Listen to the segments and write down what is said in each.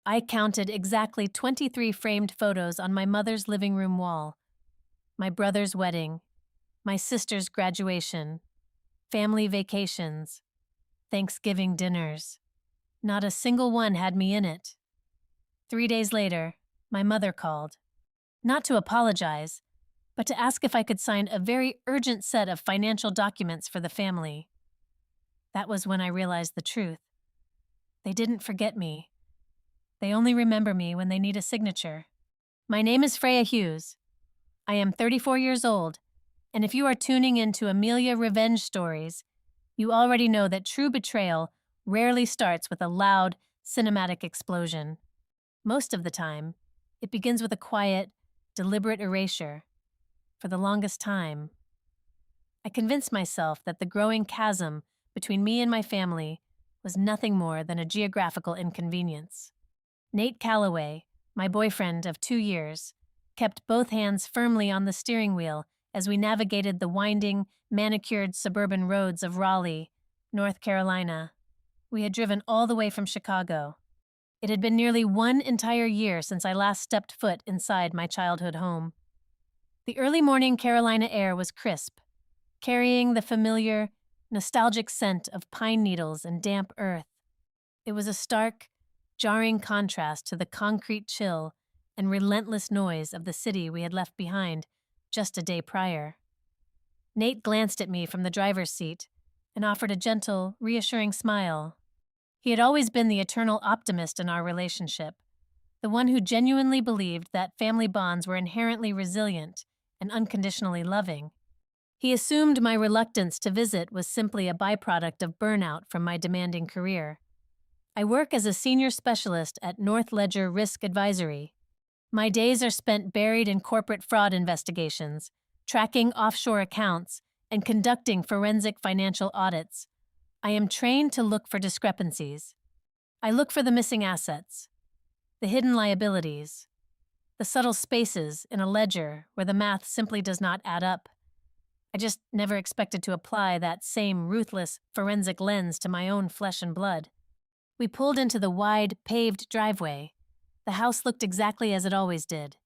I counted exactly 23 framed photos on my mother's living room wall: my brother's wedding, my sister's graduation, family vacations, Thanksgiving dinners. Not a single one had me in it. 3 days later, my mother called, not to apologize, but to ask if I could sign a very urgent set of financial documents for the family. That was when I realized the truth. They didn't forget me. They only remember me when they need a signature. My name is Freya Hughes. I am 34 years old, and if you are tuning into Amelia Revenge Stories, you already know that true betrayal rarely starts with a loud, cinematic explosion. Most of the time, it begins with a quiet, deliberate erasure. For the longest time, I convinced myself that the growing chasm between me and my family was nothing more than a geographical inconvenience. Nate Calloway, my boyfriend of 2 years, kept both hands firmly on the steering wheel as we navigated the winding, manicured suburban roads of Raleigh, North Carolina. We had driven all the way from Chicago. It had been nearly one entire year since I last stepped foot inside my childhood home. The early morning Carolina air was crisp, carrying the familiar, nostalgic scent of pine needles and damp earth. It was a stark, jarring contrast to the concrete chill and relentless noise of the city we had left behind just a day prior. Nate glanced at me from the driver's seat and offered a gentle, reassuring smile. He had always been the eternal optimist in our relationship, the one who genuinely believed that family bonds were inherently resilient and unconditionally loving. He assumed my reluctance to visit was simply a byproduct of burnout from my demanding career. I work as a senior specialist at North Ledger Risk Advisory. My days are spent buried in corporate fraud investigations, tracking offshore accounts, and conducting forensic financial audits. I am trained to look for discrepancies. I look for the missing assets, the hidden liabilities, the subtle spaces in a ledger where the math simply does not add up. I just never expected to apply that same ruthless forensic lens to my own flesh and blood. We pulled into the wide, paved driveway. The house looked exactly as it always did.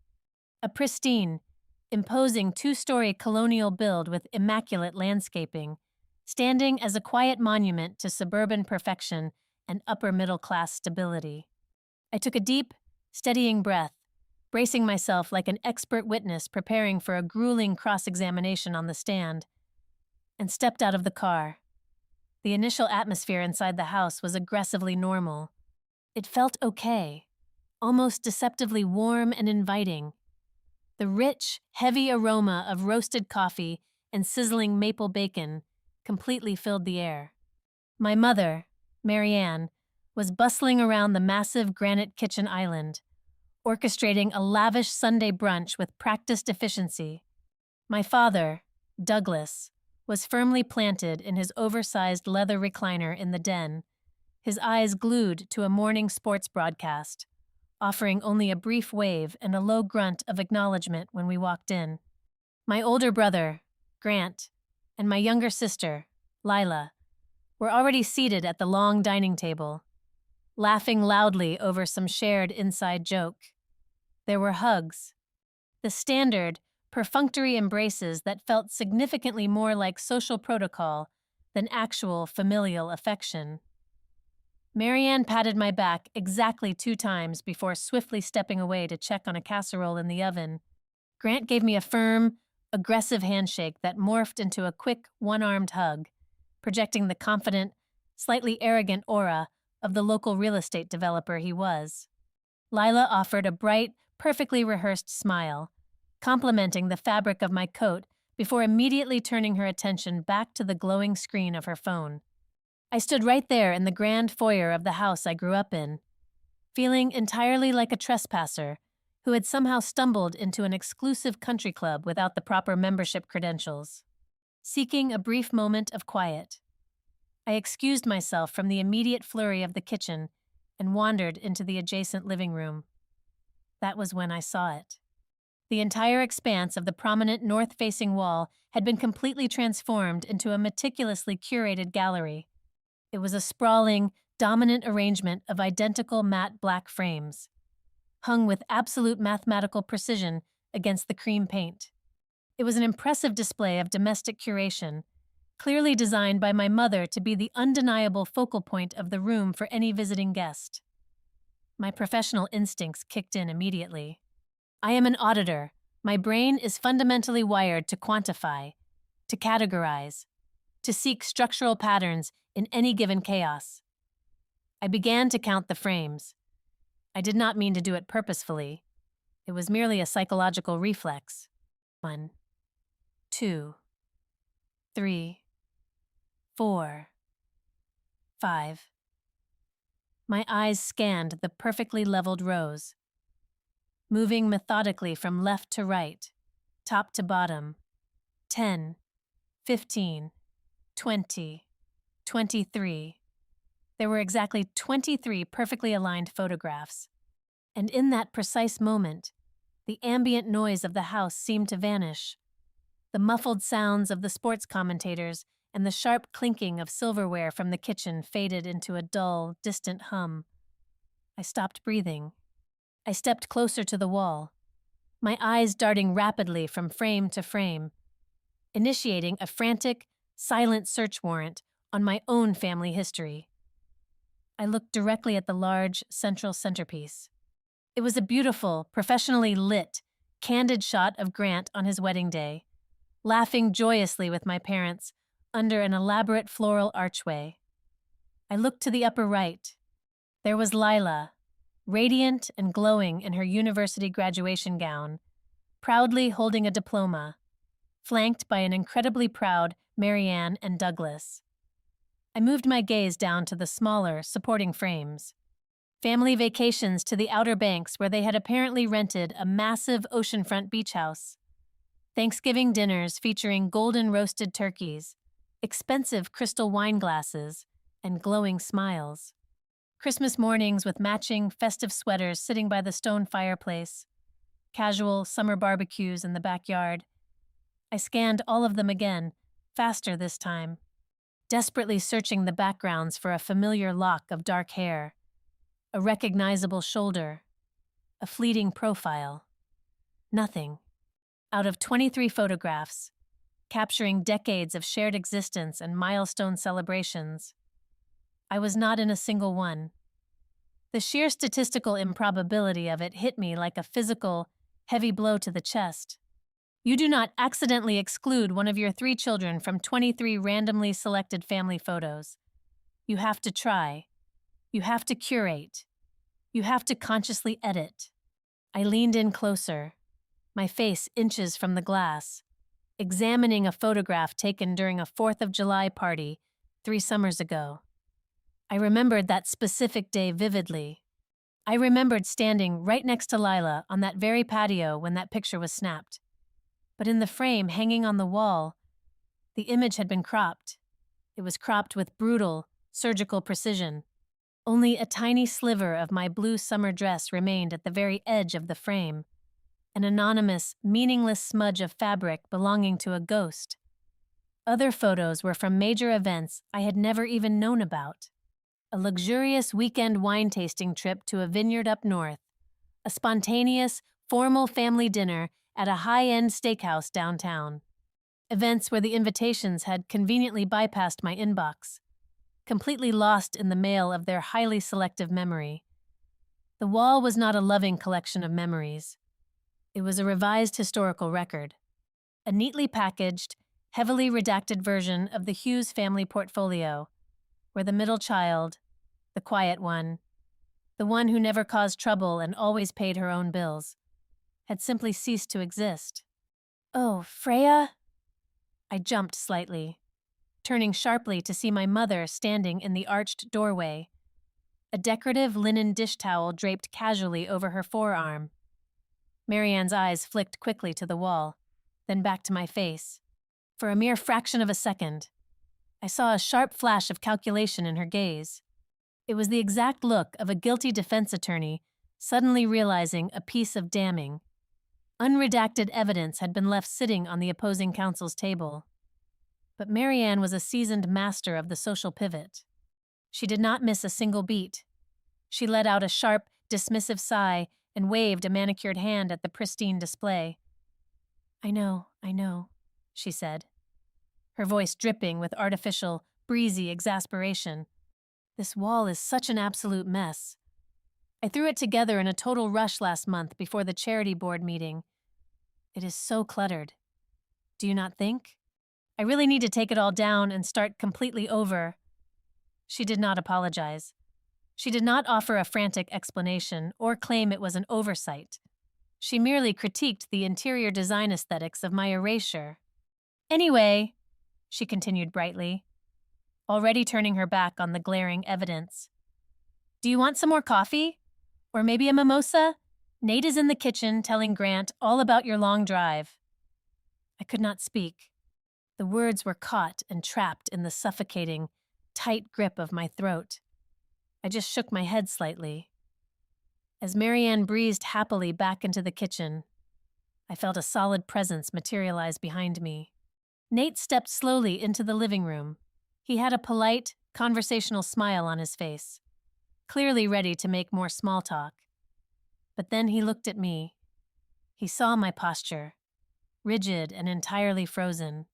A pristine, imposing two-story colonial build with immaculate landscaping, standing as a quiet monument to suburban perfection and upper-middle-class stability. I took a deep, steadying breath, bracing myself like an expert witness preparing for a grueling cross-examination on the stand, and stepped out of the car. The initial atmosphere inside the house was aggressively normal. It felt okay, almost deceptively warm and inviting. The rich, heavy aroma of roasted coffee and sizzling maple bacon completely filled the air. My mother, Marianne, was bustling around the massive granite kitchen island, orchestrating a lavish Sunday brunch with practiced efficiency. My father, Douglas, was firmly planted in his oversized leather recliner in the den, his eyes glued to a morning sports broadcast, offering only a brief wave and a low grunt of acknowledgement when we walked in. My older brother, Grant, and my younger sister, Lila, were already seated at the long dining table, laughing loudly over some shared inside joke. There were hugs, the standard, perfunctory embraces that felt significantly more like social protocol than actual familial affection. Marianne patted my back exactly 2 times before swiftly stepping away to check on a casserole in the oven. Grant gave me a firm, aggressive handshake that morphed into a quick, one-armed hug, projecting the confident, slightly arrogant aura of the local real estate developer he was. Lila offered a bright, perfectly rehearsed smile, complimenting the fabric of my coat before immediately turning her attention back to the glowing screen of her phone. I stood right there in the grand foyer of the house I grew up in, feeling entirely like a trespasser who had somehow stumbled into an exclusive country club without the proper membership credentials. Seeking a brief moment of quiet, I excused myself from the immediate flurry of the kitchen and wandered into the adjacent living room. That was when I saw it. The entire expanse of the prominent north-facing wall had been completely transformed into a meticulously curated gallery. It was a sprawling, dominant arrangement of identical matte black frames, hung with absolute mathematical precision against the cream paint. It was an impressive display of domestic curation, clearly designed by my mother to be the undeniable focal point of the room for any visiting guest. My professional instincts kicked in immediately. I am an auditor. My brain is fundamentally wired to quantify, to categorize, to seek structural patterns in any given chaos. I began to count the frames. I did not mean to do it purposefully. It was merely a psychological reflex. 1, 2, 3, 4, 5. My eyes scanned the perfectly leveled rows, moving methodically from left to right, top to bottom. 10, 15, 20, 23. There were exactly 23 perfectly aligned photographs. And in that precise moment, the ambient noise of the house seemed to vanish. The muffled sounds of the sports commentators and the sharp clinking of silverware from the kitchen faded into a dull, distant hum. I stopped breathing. I stepped closer to the wall, my eyes darting rapidly from frame to frame, initiating a frantic, silent search warrant on my own family history. I looked directly at the large, central centerpiece. It was a beautiful, professionally lit, candid shot of Grant on his wedding day, laughing joyously with my parents under an elaborate floral archway. I looked to the upper right. There was Lila, radiant and glowing in her university graduation gown, proudly holding a diploma, flanked by an incredibly proud Marianne and Douglas. I moved my gaze down to the smaller, supporting frames. Family vacations to the Outer Banks where they had apparently rented a massive oceanfront beach house. Thanksgiving dinners featuring golden roasted turkeys, expensive crystal wine glasses, and glowing smiles. Christmas mornings with matching, festive sweaters sitting by the stone fireplace. Casual summer barbecues in the backyard. I scanned all of them again, faster this time, desperately searching the backgrounds for a familiar lock of dark hair, a recognizable shoulder, a fleeting profile. Nothing. Out of 23 photographs, capturing decades of shared existence and milestone celebrations, I was not in a single one. The sheer statistical improbability of it hit me like a physical, heavy blow to the chest. You do not accidentally exclude one of your 3 children from 23 randomly selected family photos. You have to try. You have to curate. You have to consciously edit. I leaned in closer, my face inches from the glass, examining a photograph taken during a 4th of July party 3 summers ago. I remembered that specific day vividly. I remembered standing right next to Lila on that very patio when that picture was snapped. But in the frame hanging on the wall, the image had been cropped. It was cropped with brutal, surgical precision. Only a tiny sliver of my blue summer dress remained at the very edge of the frame, an anonymous, meaningless smudge of fabric belonging to a ghost. Other photos were from major events I had never even known about. A luxurious weekend wine tasting trip to a vineyard up north, a spontaneous, formal family dinner at a high-end steakhouse downtown. Events where the invitations had conveniently bypassed my inbox, completely lost in the mail of their highly selective memory. The wall was not a loving collection of memories. It was a revised historical record, a neatly packaged, heavily redacted version of the Hughes family portfolio, where the middle child, the quiet one, the one who never caused trouble and always paid her own bills, had simply ceased to exist. "Oh, Freya?" I jumped slightly, turning sharply to see my mother standing in the arched doorway, a decorative linen dish towel draped casually over her forearm. Marianne's eyes flicked quickly to the wall, then back to my face. For a mere fraction of a second, I saw a sharp flash of calculation in her gaze. It was the exact look of a guilty defense attorney suddenly realizing a piece of damning, unredacted evidence had been left sitting on the opposing counsel's table. But Marianne was a seasoned master of the social pivot. She did not miss a single beat. She let out a sharp, dismissive sigh and waved a manicured hand at the pristine display. I know, she said, her voice dripping with artificial, breezy exasperation. This wall is such an absolute mess. I threw it together in a total rush last month before the charity board meeting. It is so cluttered. Do you not think? I really need to take it all down and start completely over. She did not apologize. She did not offer a frantic explanation or claim it was an oversight. She merely critiqued the interior design aesthetics of my erasure. Anyway, she continued brightly, already turning her back on the glaring evidence. Do you want some more coffee? Or maybe a mimosa? Nate is in the kitchen telling Grant all about your long drive. I could not speak. The words were caught and trapped in the suffocating, tight grip of my throat. I just shook my head slightly. As Marianne breezed happily back into the kitchen, I felt a solid presence materialize behind me. Nate stepped slowly into the living room. He had a polite, conversational smile on his face, clearly ready to make more small talk. But then he looked at me. He saw my posture, rigid and entirely frozen.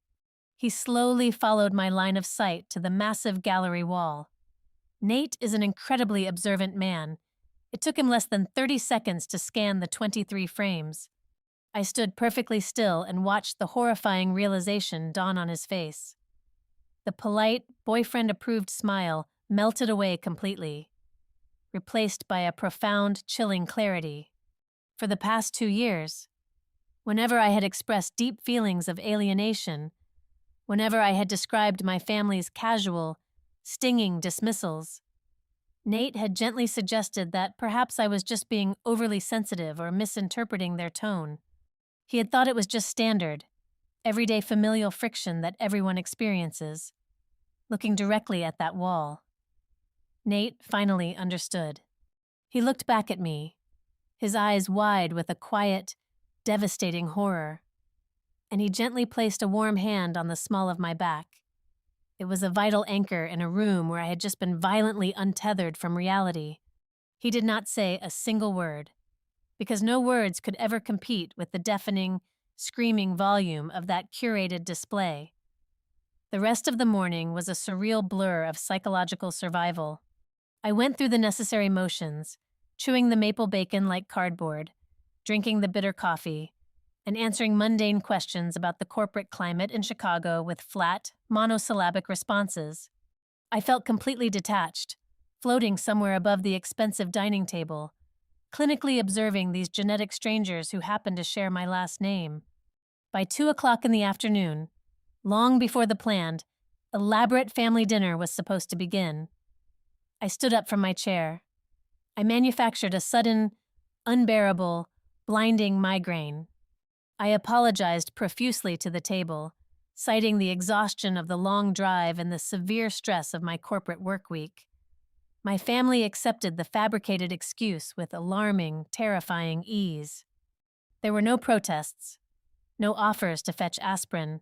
He slowly followed my line of sight to the massive gallery wall. Nate is an incredibly observant man. It took him less than 30 seconds to scan the 23 frames. I stood perfectly still and watched the horrifying realization dawn on his face. The polite, boyfriend-approved smile melted away completely, replaced by a profound, chilling clarity. For the past 2 years, whenever I had expressed deep feelings of alienation, whenever I had described my family's casual, stinging dismissals, Nate had gently suggested that perhaps I was just being overly sensitive or misinterpreting their tone. He had thought it was just standard, everyday familial friction that everyone experiences. Looking directly at that wall, Nate finally understood. He looked back at me, his eyes wide with a quiet, devastating horror, and he gently placed a warm hand on the small of my back. It was a vital anchor in a room where I had just been violently untethered from reality. He did not say a single word, because no words could ever compete with the deafening, screaming volume of that curated display. The rest of the morning was a surreal blur of psychological survival. I went through the necessary motions, chewing the maple bacon like cardboard, drinking the bitter coffee, and answering mundane questions about the corporate climate in Chicago with flat, monosyllabic responses. I felt completely detached, floating somewhere above the expensive dining table, clinically observing these genetic strangers who happened to share my last name. By 2 o'clock in the afternoon, long before the planned, elaborate family dinner was supposed to begin. I stood up from my chair. I manufactured a sudden, unbearable, blinding migraine. I apologized profusely to the table, citing the exhaustion of the long drive and the severe stress of my corporate work week. My family accepted the fabricated excuse with alarming, terrifying ease. There were no protests, no offers to fetch aspirin,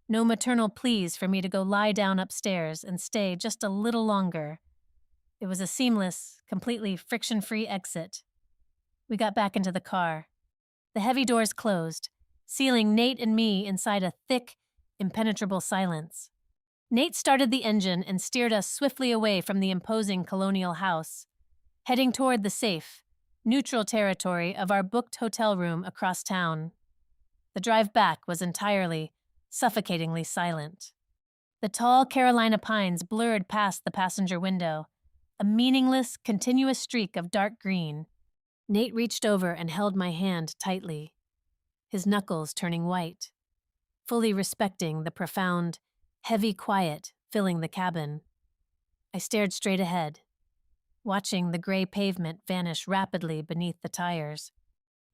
no maternal pleas for me to go lie down upstairs and stay just a little longer. It was a seamless, completely friction-free exit. We got back into the car. The heavy doors closed, sealing Nate and me inside a thick, impenetrable silence. Nate started the engine and steered us swiftly away from the imposing colonial house, heading toward the safe, neutral territory of our booked hotel room across town. The drive back was entirely, suffocatingly silent. The tall Carolina pines blurred past the passenger window, a meaningless, continuous streak of dark green. Nate reached over and held my hand tightly, his knuckles turning white, fully respecting the profound, heavy quiet filling the cabin. I stared straight ahead, watching the gray pavement vanish rapidly beneath the tires.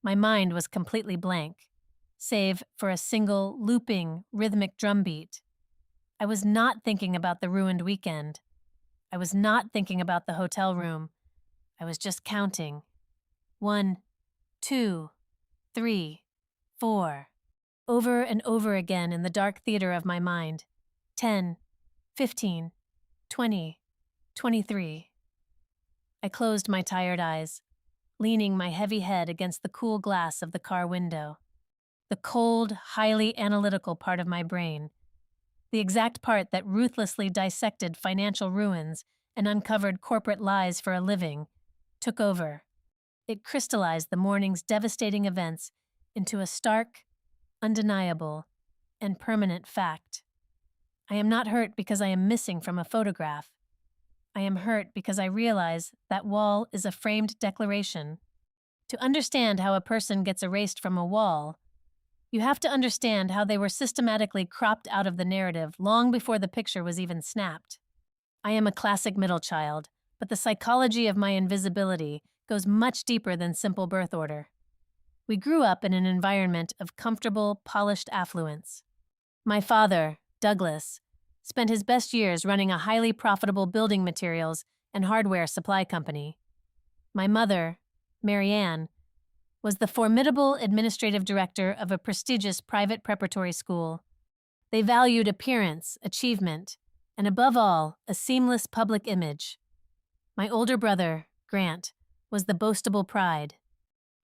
My mind was completely blank, save for a single, looping, rhythmic drumbeat. I was not thinking about the ruined weekend. I was not thinking about the hotel room. I was just counting. 1, 2, 3, 4. Over and over again in the dark theater of my mind. 10, 15, 20. 23. I closed my tired eyes, leaning my heavy head against the cool glass of the car window. The cold, highly analytical part of my brain, the exact part that ruthlessly dissected financial ruins and uncovered corporate lies for a living, took over. It crystallized the morning's devastating events into a stark, undeniable, and permanent fact. I am not hurt because I am missing from a photograph. I am hurt because I realize that wall is a framed declaration. To understand how a person gets erased from a wall, you have to understand how they were systematically cropped out of the narrative long before the picture was even snapped. I am a classic middle child, but the psychology of my invisibility goes much deeper than simple birth order. We grew up in an environment of comfortable, polished affluence. My father, Douglas, spent his best years running a highly profitable building materials and hardware supply company. My mother, Marianne, was the formidable administrative director of a prestigious private preparatory school. They valued appearance, achievement, and above all, a seamless public image. My older brother, Grant, was the boastable pride.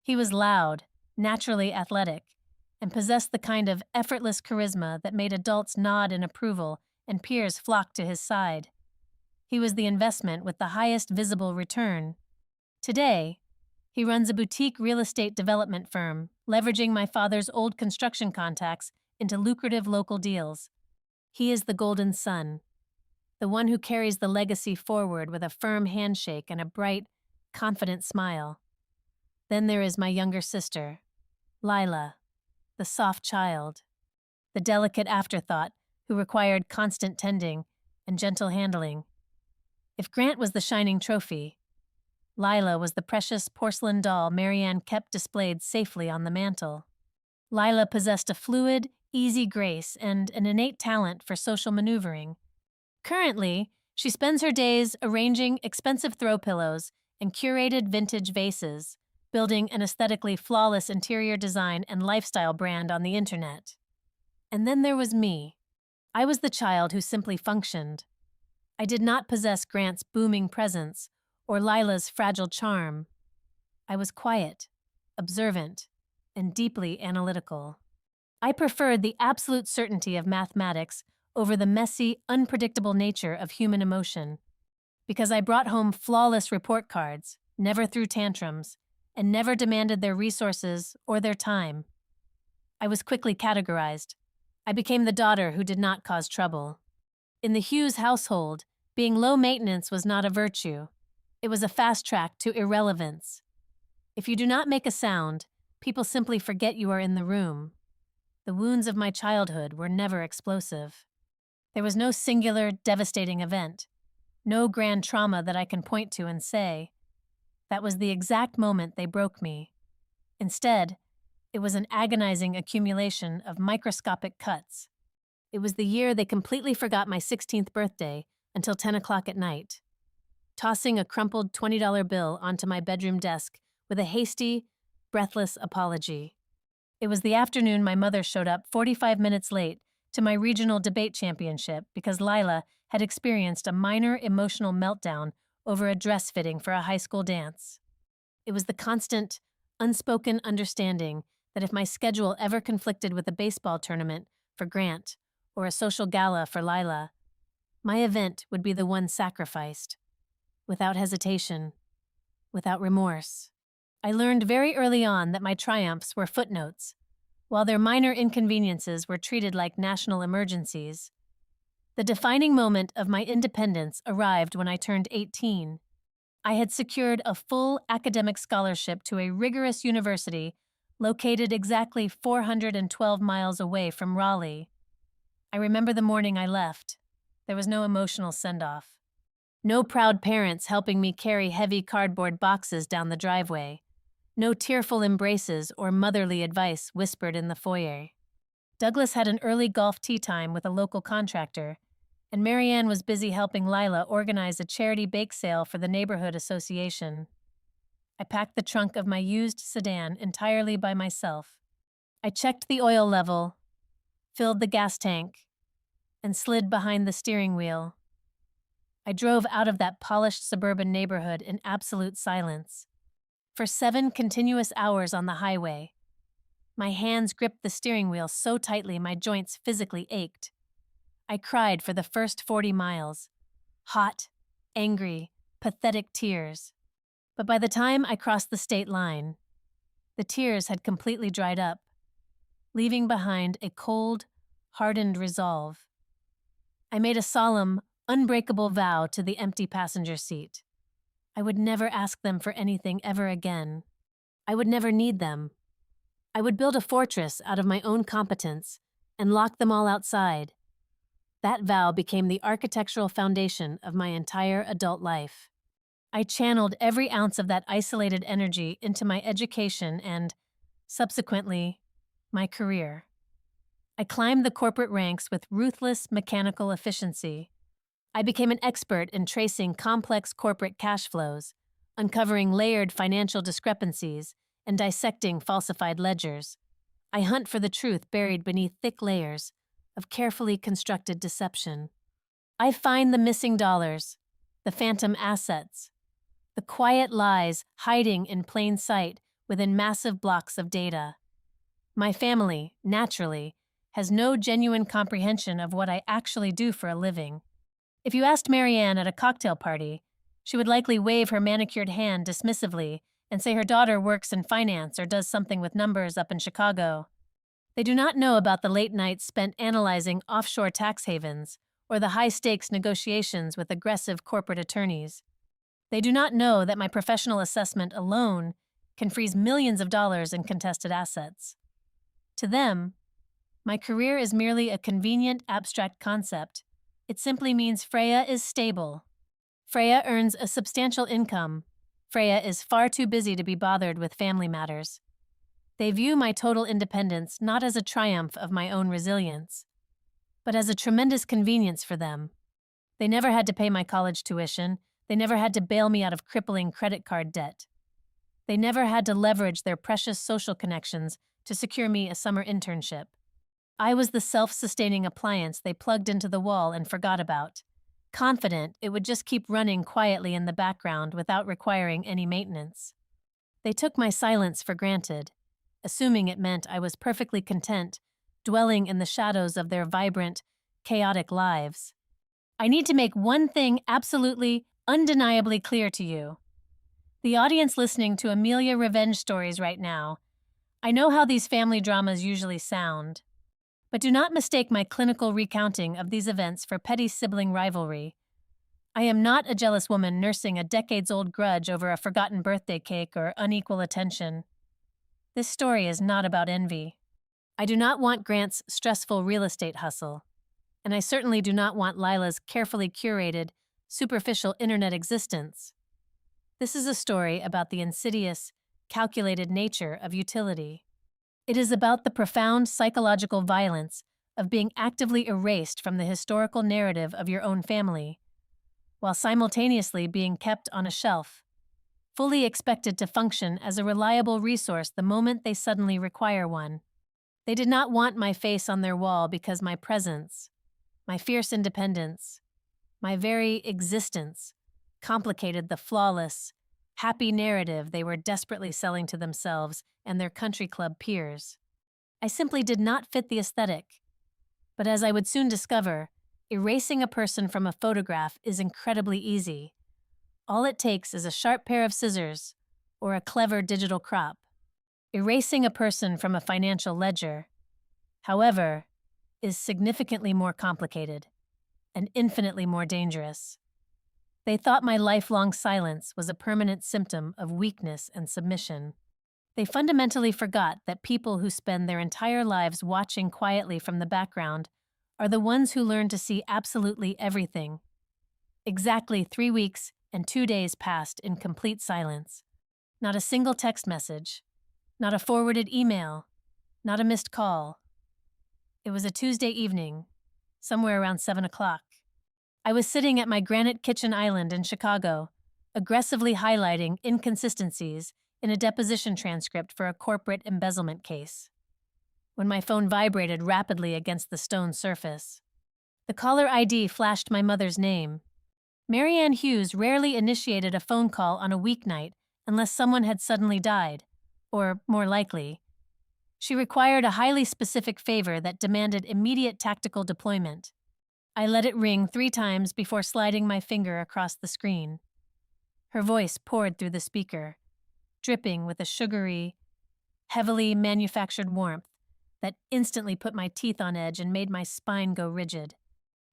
He was loud, naturally athletic, and possessed the kind of effortless charisma that made adults nod in approval and peers flock to his side. He was the investment with the highest visible return. Today, he runs a boutique real estate development firm, leveraging my father's old construction contacts into lucrative local deals. He is the golden son, the one who carries the legacy forward with a firm handshake and a bright, confident smile. Then there is my younger sister, Lila, the soft child, the delicate afterthought who required constant tending and gentle handling. If Grant was the shining trophy, Lila was the precious porcelain doll Marianne kept displayed safely on the mantel. Lila possessed a fluid, easy grace and an innate talent for social maneuvering. Currently, she spends her days arranging expensive throw pillows and curated vintage vases, building an aesthetically flawless interior design and lifestyle brand on the internet. And then there was me. I was the child who simply functioned. I did not possess Grant's booming presence or Lila's fragile charm. I was quiet, observant, and deeply analytical. I preferred the absolute certainty of mathematics over the messy, unpredictable nature of human emotion, because I brought home flawless report cards, never threw tantrums, and never demanded their resources or their time. I was quickly categorized. I became the daughter who did not cause trouble. In the Hughes household, being low maintenance was not a virtue. It was a fast track to irrelevance. If you do not make a sound, people simply forget you are in the room. The wounds of my childhood were never explosive. There was no singular, devastating event, no grand trauma that I can point to and say, that was the exact moment they broke me. Instead, it was an agonizing accumulation of microscopic cuts. It was the year they completely forgot my 16th birthday until 10 o'clock at night, tossing a crumpled $20 bill onto my bedroom desk with a hasty, breathless apology. It was the afternoon my mother showed up 45 minutes late to my regional debate championship because Lila had experienced a minor emotional meltdown over a dress fitting for a high school dance. It was the constant, unspoken understanding that if my schedule ever conflicted with a baseball tournament for Grant or a social gala for Lila, my event would be the one sacrificed. Without hesitation, without remorse. I learned very early on that my triumphs were footnotes, while their minor inconveniences were treated like national emergencies. The defining moment of my independence arrived when I turned 18. I had secured a full academic scholarship to a rigorous university located exactly 412 miles away from Raleigh. I remember the morning I left. There was no emotional send-off. No proud parents helping me carry heavy cardboard boxes down the driveway. No tearful embraces or motherly advice whispered in the foyer. Douglas had an early golf tea time with a local contractor, and Marianne was busy helping Lila organize a charity bake sale for the neighborhood association. I packed the trunk of my used sedan entirely by myself. I checked the oil level, filled the gas tank, and slid behind the steering wheel. I drove out of that polished suburban neighborhood in absolute silence. For 7 continuous hours on the highway, my hands gripped the steering wheel so tightly my joints physically ached. I cried for the first 40 miles. Hot, angry, pathetic tears. But by the time I crossed the state line, the tears had completely dried up, leaving behind a cold, hardened resolve. I made a solemn, unbreakable vow to the empty passenger seat. I would never ask them for anything ever again. I would never need them. I would build a fortress out of my own competence and lock them all outside. That vow became the architectural foundation of my entire adult life. I channeled every ounce of that isolated energy into my education and, subsequently, my career. I climbed the corporate ranks with ruthless mechanical efficiency. I became an expert in tracing complex corporate cash flows, uncovering layered financial discrepancies, and dissecting falsified ledgers. I hunt for the truth buried beneath thick layers of carefully constructed deception. I find the missing dollars, the phantom assets, the quiet lies hiding in plain sight within massive blocks of data. My family, naturally, has no genuine comprehension of what I actually do for a living. If you asked Marianne at a cocktail party, she would likely wave her manicured hand dismissively and say her daughter works in finance or does something with numbers up in Chicago. They do not know about the late nights spent analyzing offshore tax havens or the high-stakes negotiations with aggressive corporate attorneys. They do not know that my professional assessment alone can freeze millions of dollars in contested assets. To them, my career is merely a convenient, abstract concept. It simply means Freya is stable. Freya earns a substantial income. Freya is far too busy to be bothered with family matters. They view my total independence not as a triumph of my own resilience, but as a tremendous convenience for them. They never had to pay my college tuition. They never had to bail me out of crippling credit card debt. They never had to leverage their precious social connections to secure me a summer internship. I was the self-sustaining appliance they plugged into the wall and forgot about, confident it would just keep running quietly in the background without requiring any maintenance. They took my silence for granted, assuming it meant I was perfectly content, dwelling in the shadows of their vibrant, chaotic lives. I need to make one thing absolutely, undeniably clear to you. The audience listening to Amelia revenge stories right now, I know how these family dramas usually sound. But do not mistake my clinical recounting of these events for petty sibling rivalry. I am not a jealous woman nursing a decades-old grudge over a forgotten birthday cake or unequal attention. This story is not about envy. I do not want Grant's stressful real estate hustle, and I certainly do not want Lila's carefully curated, superficial internet existence. This is a story about the insidious, calculated nature of utility. It is about the profound psychological violence of being actively erased from the historical narrative of your own family, while simultaneously being kept on a shelf, fully expected to function as a reliable resource the moment they suddenly require one. They did not want my face on their wall because my presence, my fierce independence, my very existence complicated the flawless, happy narrative they were desperately selling to themselves and their country club peers. I simply did not fit the aesthetic. But as I would soon discover, erasing a person from a photograph is incredibly easy. All it takes is a sharp pair of scissors or a clever digital crop. Erasing a person from a financial ledger, however, is significantly more complicated and infinitely more dangerous. They thought my lifelong silence was a permanent symptom of weakness and submission. They fundamentally forgot that people who spend their entire lives watching quietly from the background are the ones who learn to see absolutely everything. Exactly 3 weeks and 2 days passed in complete silence. Not a single text message, not a forwarded email, not a missed call. It was a Tuesday evening, somewhere around 7 o'clock. I was sitting at my granite kitchen island in Chicago, aggressively highlighting inconsistencies in a deposition transcript for a corporate embezzlement case, when my phone vibrated rapidly against the stone surface. The caller ID flashed my mother's name, Marianne Hughes rarely initiated a phone call on a weeknight unless someone had suddenly died, or, more likely, she required a highly specific favor that demanded immediate tactical deployment. I let it ring 3 times before sliding my finger across the screen. Her voice poured through the speaker, dripping with a sugary, heavily manufactured warmth that instantly put my teeth on edge and made my spine go rigid.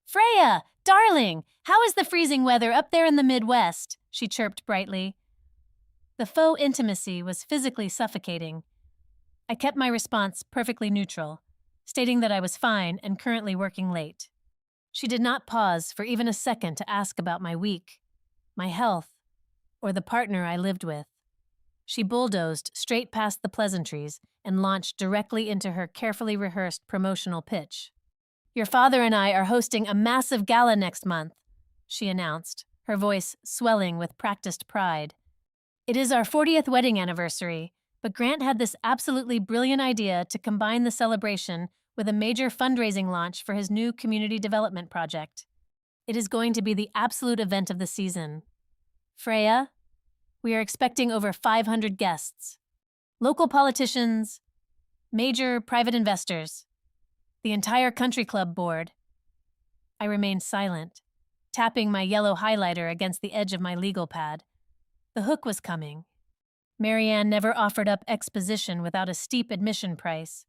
"Freya! Darling! How is the freezing weather up there in the Midwest?" she chirped brightly. The faux intimacy was physically suffocating. I kept my response perfectly neutral, stating that I was fine and currently working late. She did not pause for even a second to ask about my week, my health, or the partner I lived with. She bulldozed straight past the pleasantries and launched directly into her carefully rehearsed promotional pitch. "Your father and I are hosting a massive gala next month," she announced, her voice swelling with practiced pride. "It is our 40th wedding anniversary, but Grant had this absolutely brilliant idea to combine the celebration with a major fundraising launch for his new community development project. It is going to be the absolute event of the season. Freya, we are expecting over 500 guests. Local politicians, major private investors, the entire country club board." I remained silent, tapping my yellow highlighter against the edge of my legal pad. The hook was coming. Marianne never offered up exposition without a steep admission price.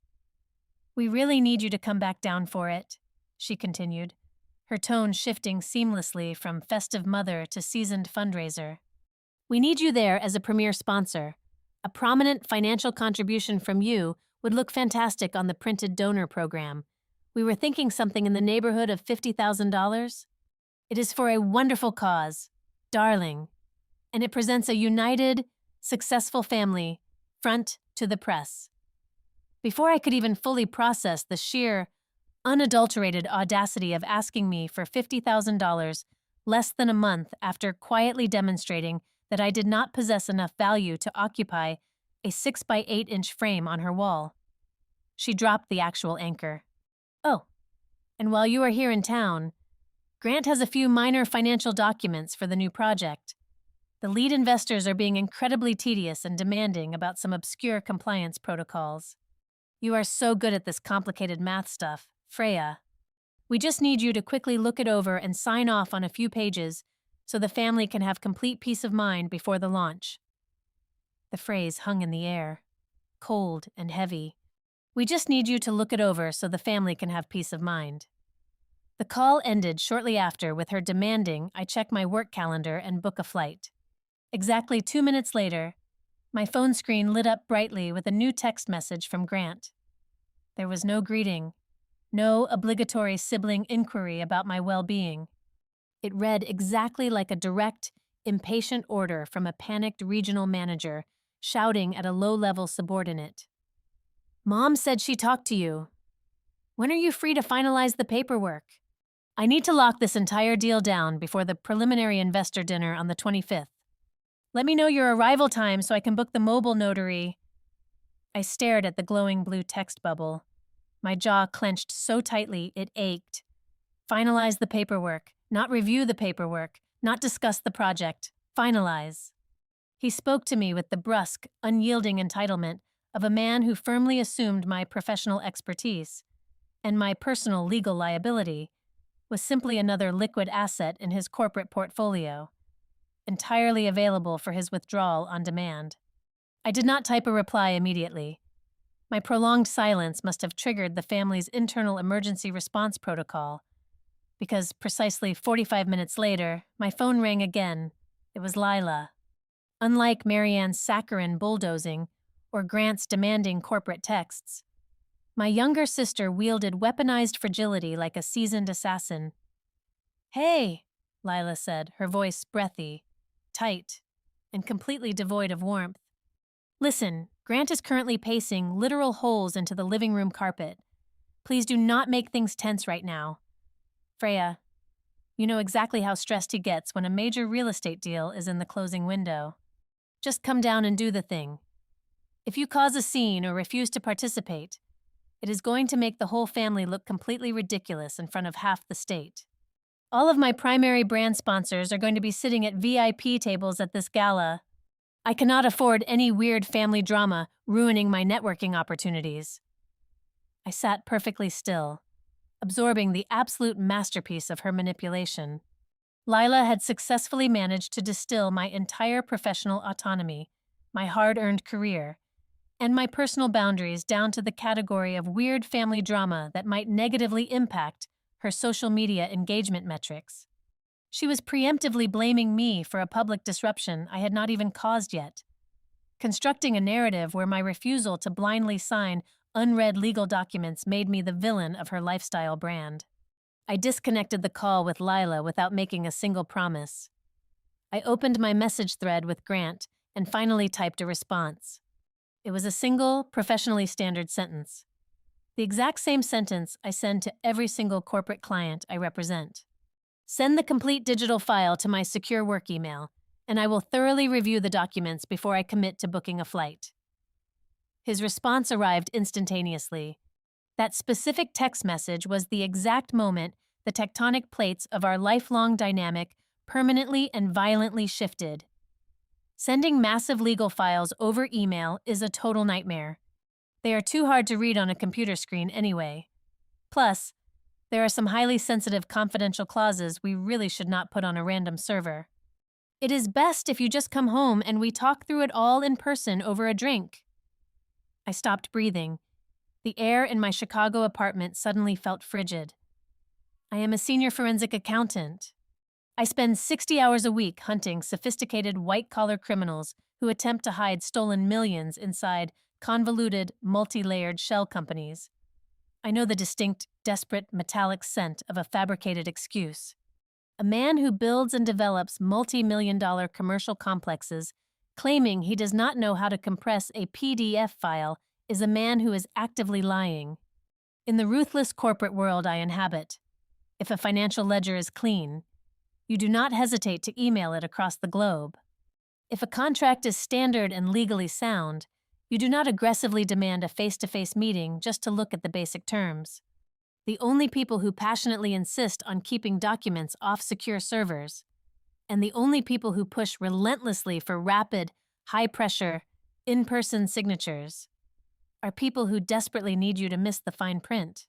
"We really need you to come back down for it," she continued, her tone shifting seamlessly from festive mother to seasoned fundraiser. "We need you there as a premier sponsor. A prominent financial contribution from you would look fantastic on the printed donor program. We were thinking something in the neighborhood of $50,000. It is for a wonderful cause, darling, and it presents a united, successful family, front to the press." Before I could even fully process the sheer, unadulterated audacity of asking me for $50,000 less than a month after quietly demonstrating that I did not possess enough value to occupy a 6 by 8-inch frame on her wall, she dropped the actual anchor. "Oh, and while you are here in town, Grant has a few minor financial documents for the new project. The lead investors are being incredibly tedious and demanding about some obscure compliance protocols. You are so good at this complicated math stuff, Freya. We just need you to quickly look it over and sign off on a few pages so the family can have complete peace of mind before the launch." The phrase hung in the air, cold and heavy. "We just need you to look it over so the family can have peace of mind." The call ended shortly after with her demanding I check my work calendar and book a flight. Exactly 2 minutes later, my phone screen lit up brightly with a new text message from Grant. There was no greeting, no obligatory sibling inquiry about my well-being. It read exactly like a direct, impatient order from a panicked regional manager shouting at a low-level subordinate. "Mom said she talked to you. When are you free to finalize the paperwork? I need to lock this entire deal down before the preliminary investor dinner on the 25th. Let me know your arrival time so I can book the mobile notary." I stared at the glowing blue text bubble. My jaw clenched so tightly it ached. Finalize the paperwork, not review the paperwork, not discuss the project. Finalize. He spoke to me with the brusque, unyielding entitlement of a man who firmly assumed my professional expertise, and my personal legal liability was simply another liquid asset in his corporate portfolio, entirely available for his withdrawal on demand. I did not type a reply immediately. My prolonged silence must have triggered the family's internal emergency response protocol, because precisely 45 minutes later, my phone rang again. It was Lila. Unlike Marianne's saccharine bulldozing or Grant's demanding corporate texts, my younger sister wielded weaponized fragility like a seasoned assassin. "Hey," Lila said, her voice breathy, tight, and completely devoid of warmth. "Listen, Grant is currently pacing literal holes into the living room carpet. Please do not make things tense right now. Freya, you know exactly how stressed he gets when a major real estate deal is in the closing window. Just come down and do the thing. If you cause a scene or refuse to participate, it is going to make the whole family look completely ridiculous in front of half the state." All of my primary brand sponsors are going to be sitting at VIP tables at this gala. I cannot afford any weird family drama ruining my networking opportunities. I sat perfectly still, absorbing the absolute masterpiece of her manipulation. Lila had successfully managed to distill my entire professional autonomy, my hard-earned career, and my personal boundaries down to the category of weird family drama that might negatively impact her social media engagement metrics. She was preemptively blaming me for a public disruption I had not even caused yet, constructing a narrative where my refusal to blindly sign unread legal documents made me the villain of her lifestyle brand. I disconnected the call with Lila without making a single promise. I opened my message thread with Grant and finally typed a response. It was a single, professionally standard sentence. The exact same sentence I send to every single corporate client I represent. Send the complete digital file to my secure work email, and I will thoroughly review the documents before I commit to booking a flight. His response arrived instantaneously. That specific text message was the exact moment the tectonic plates of our lifelong dynamic permanently and violently shifted. Sending massive legal files over email is a total nightmare. They are too hard to read on a computer screen anyway. Plus, there are some highly sensitive confidential clauses we really should not put on a random server. It is best if you just come home and we talk through it all in person over a drink. I stopped breathing. The air in my Chicago apartment suddenly felt frigid. I am a senior forensic accountant. I spend 60 hours a week hunting sophisticated white-collar criminals who attempt to hide stolen millions inside convoluted, multi-layered shell companies. I know the distinct, desperate, metallic scent of a fabricated excuse. A man who builds and develops multi-million-dollar commercial complexes, claiming he does not know how to compress a PDF file, is a man who is actively lying. In the ruthless corporate world I inhabit, if a financial ledger is clean, you do not hesitate to email it across the globe. If a contract is standard and legally sound, you do not aggressively demand a face-to-face meeting just to look at the basic terms. The only people who passionately insist on keeping documents off secure servers, and the only people who push relentlessly for rapid, high-pressure, in-person signatures, are people who desperately need you to miss the fine print.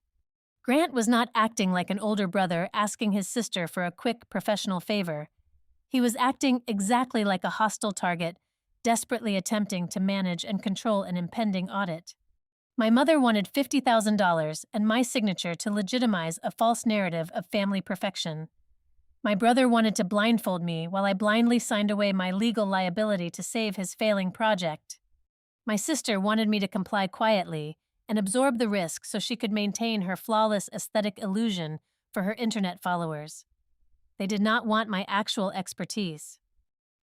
Grant was not acting like an older brother asking his sister for a quick professional favor. He was acting exactly like a hostile target, desperately attempting to manage and control an impending audit. My mother wanted $50,000 and my signature to legitimize a false narrative of family perfection. My brother wanted to blindfold me while I blindly signed away my legal liability to save his failing project. My sister wanted me to comply quietly and absorb the risk so she could maintain her flawless aesthetic illusion for her internet followers. They did not want my actual expertise.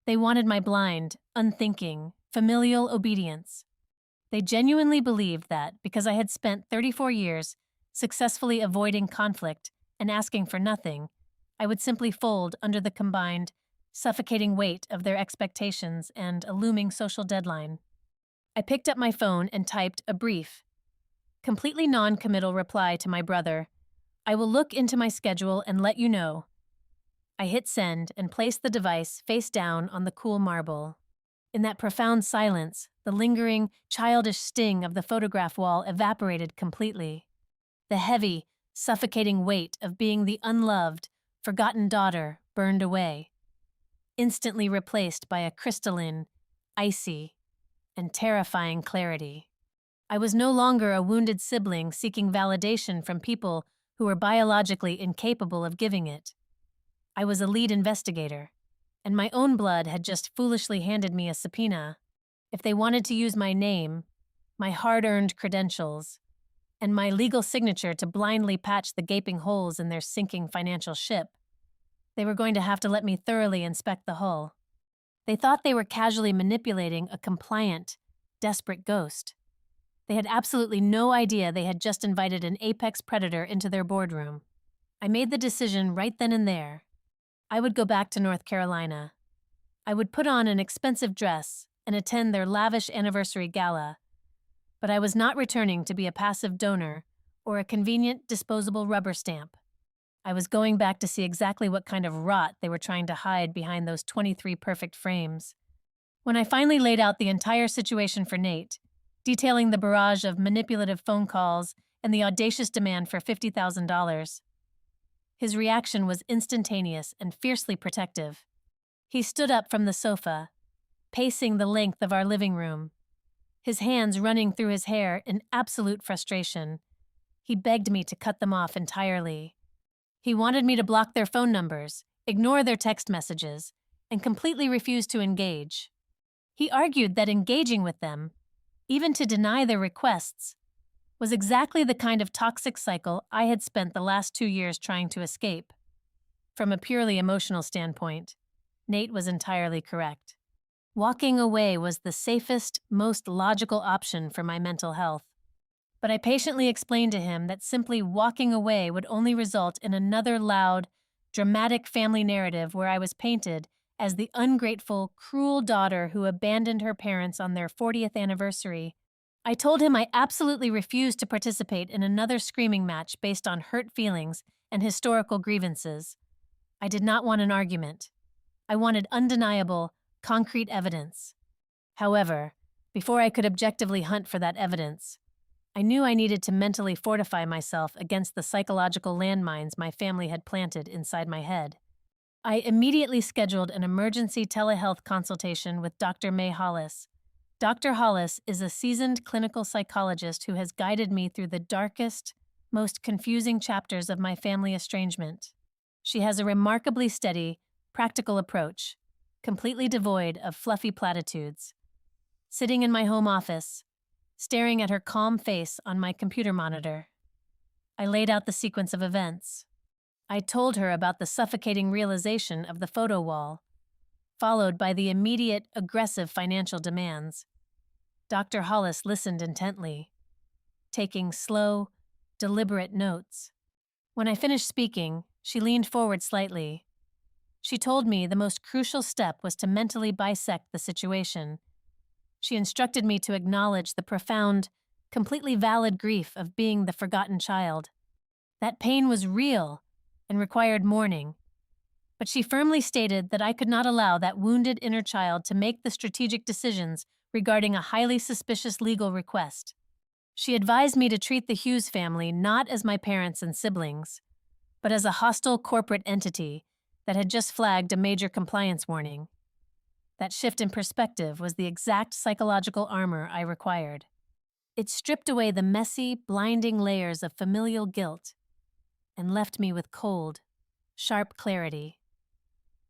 They wanted my blind, unthinking, familial obedience. They genuinely believed that, because I had spent 34 years successfully avoiding conflict and asking for nothing, I would simply fold under the combined, suffocating weight of their expectations and a looming social deadline. I picked up my phone and typed a brief, completely non-committal reply to my brother. I will look into my schedule and let you know. I hit send and placed the device face down on the cool marble. In that profound silence, the lingering, childish sting of the photograph wall evaporated completely. The heavy, suffocating weight of being the unloved, forgotten daughter burned away, instantly replaced by a crystalline, icy, and terrifying clarity. I was no longer a wounded sibling seeking validation from people who were biologically incapable of giving it. I was a lead investigator, and my own blood had just foolishly handed me a subpoena. If they wanted to use my name, my hard-earned credentials, and my legal signature to blindly patch the gaping holes in their sinking financial ship, they were going to have to let me thoroughly inspect the hull. They thought they were casually manipulating a compliant, desperate ghost. They had absolutely no idea they had just invited an apex predator into their boardroom. I made the decision right then and there. I would go back to North Carolina. I would put on an expensive dress and attend their lavish anniversary gala, but I was not returning to be a passive donor or a convenient disposable rubber stamp. I was going back to see exactly what kind of rot they were trying to hide behind those 23 perfect frames. When I finally laid out the entire situation for Nate, detailing the barrage of manipulative phone calls and the audacious demand for $50,000, his reaction was instantaneous and fiercely protective. He stood up from the sofa, pacing the length of our living room, his hands running through his hair in absolute frustration. He begged me to cut them off entirely. He wanted me to block their phone numbers, ignore their text messages, and completely refuse to engage. He argued that engaging with them, even to deny their requests, was exactly the kind of toxic cycle I had spent the last 2 years trying to escape. From a purely emotional standpoint, Nate was entirely correct. Walking away was the safest, most logical option for my mental health. But I patiently explained to him that simply walking away would only result in another loud, dramatic family narrative where I was painted as the ungrateful, cruel daughter who abandoned her parents on their 40th anniversary. I told him I absolutely refused to participate in another screaming match based on hurt feelings and historical grievances. I did not want an argument. I wanted undeniable, concrete evidence. However, before I could objectively hunt for that evidence, I knew I needed to mentally fortify myself against the psychological landmines my family had planted inside my head. I immediately scheduled an emergency telehealth consultation with Dr. May Hollis. Dr. Hollis is a seasoned clinical psychologist who has guided me through the darkest, most confusing chapters of my family estrangement. She has a remarkably steady, practical approach, completely devoid of fluffy platitudes. Sitting in my home office, staring at her calm face on my computer monitor, I laid out the sequence of events. I told her about the suffocating realization of the photo wall, followed by the immediate, aggressive financial demands. Dr. Hollis listened intently, taking slow, deliberate notes. When I finished speaking, she leaned forward slightly. She told me the most crucial step was to mentally bisect the situation. She instructed me to acknowledge the profound, completely valid grief of being the forgotten child. That pain was real and required mourning, but she firmly stated that I could not allow that wounded inner child to make the strategic decisions regarding a highly suspicious legal request. She advised me to treat the Hughes family not as my parents and siblings, but as a hostile corporate entity that had just flagged a major compliance warning. That shift in perspective was the exact psychological armor I required. It stripped away the messy, blinding layers of familial guilt and left me with cold, sharp clarity.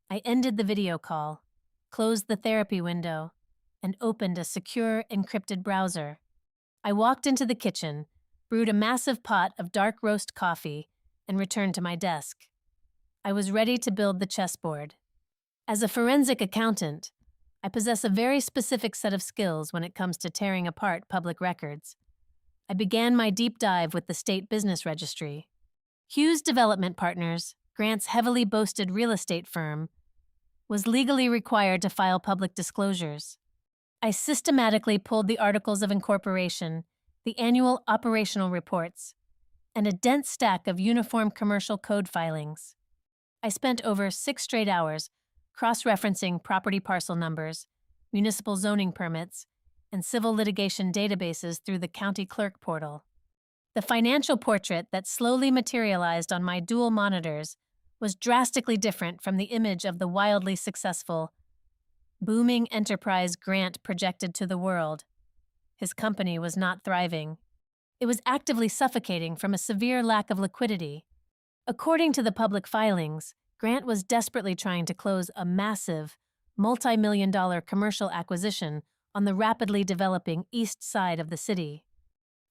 I ended the video call, closed the therapy window, and opened a secure, encrypted browser. I walked into the kitchen, brewed a massive pot of dark roast coffee, and returned to my desk. I was ready to build the chessboard. As a forensic accountant, I possess a very specific set of skills when it comes to tearing apart public records. I began my deep dive with the State Business Registry. Hughes Development Partners, Grant's heavily boasted real estate firm, was legally required to file public disclosures. I systematically pulled the articles of incorporation, the annual operational reports, and a dense stack of uniform commercial code filings. I spent over 6 straight hours cross-referencing property parcel numbers, municipal zoning permits, and civil litigation databases through the county clerk portal. The financial portrait that slowly materialized on my dual monitors was drastically different from the image of the wildly successful, booming enterprise Grant projected to the world. His company was not thriving. It was actively suffocating from a severe lack of liquidity. According to the public filings, Grant was desperately trying to close a massive, multi-million-dollar commercial acquisition on the rapidly developing east side of the city.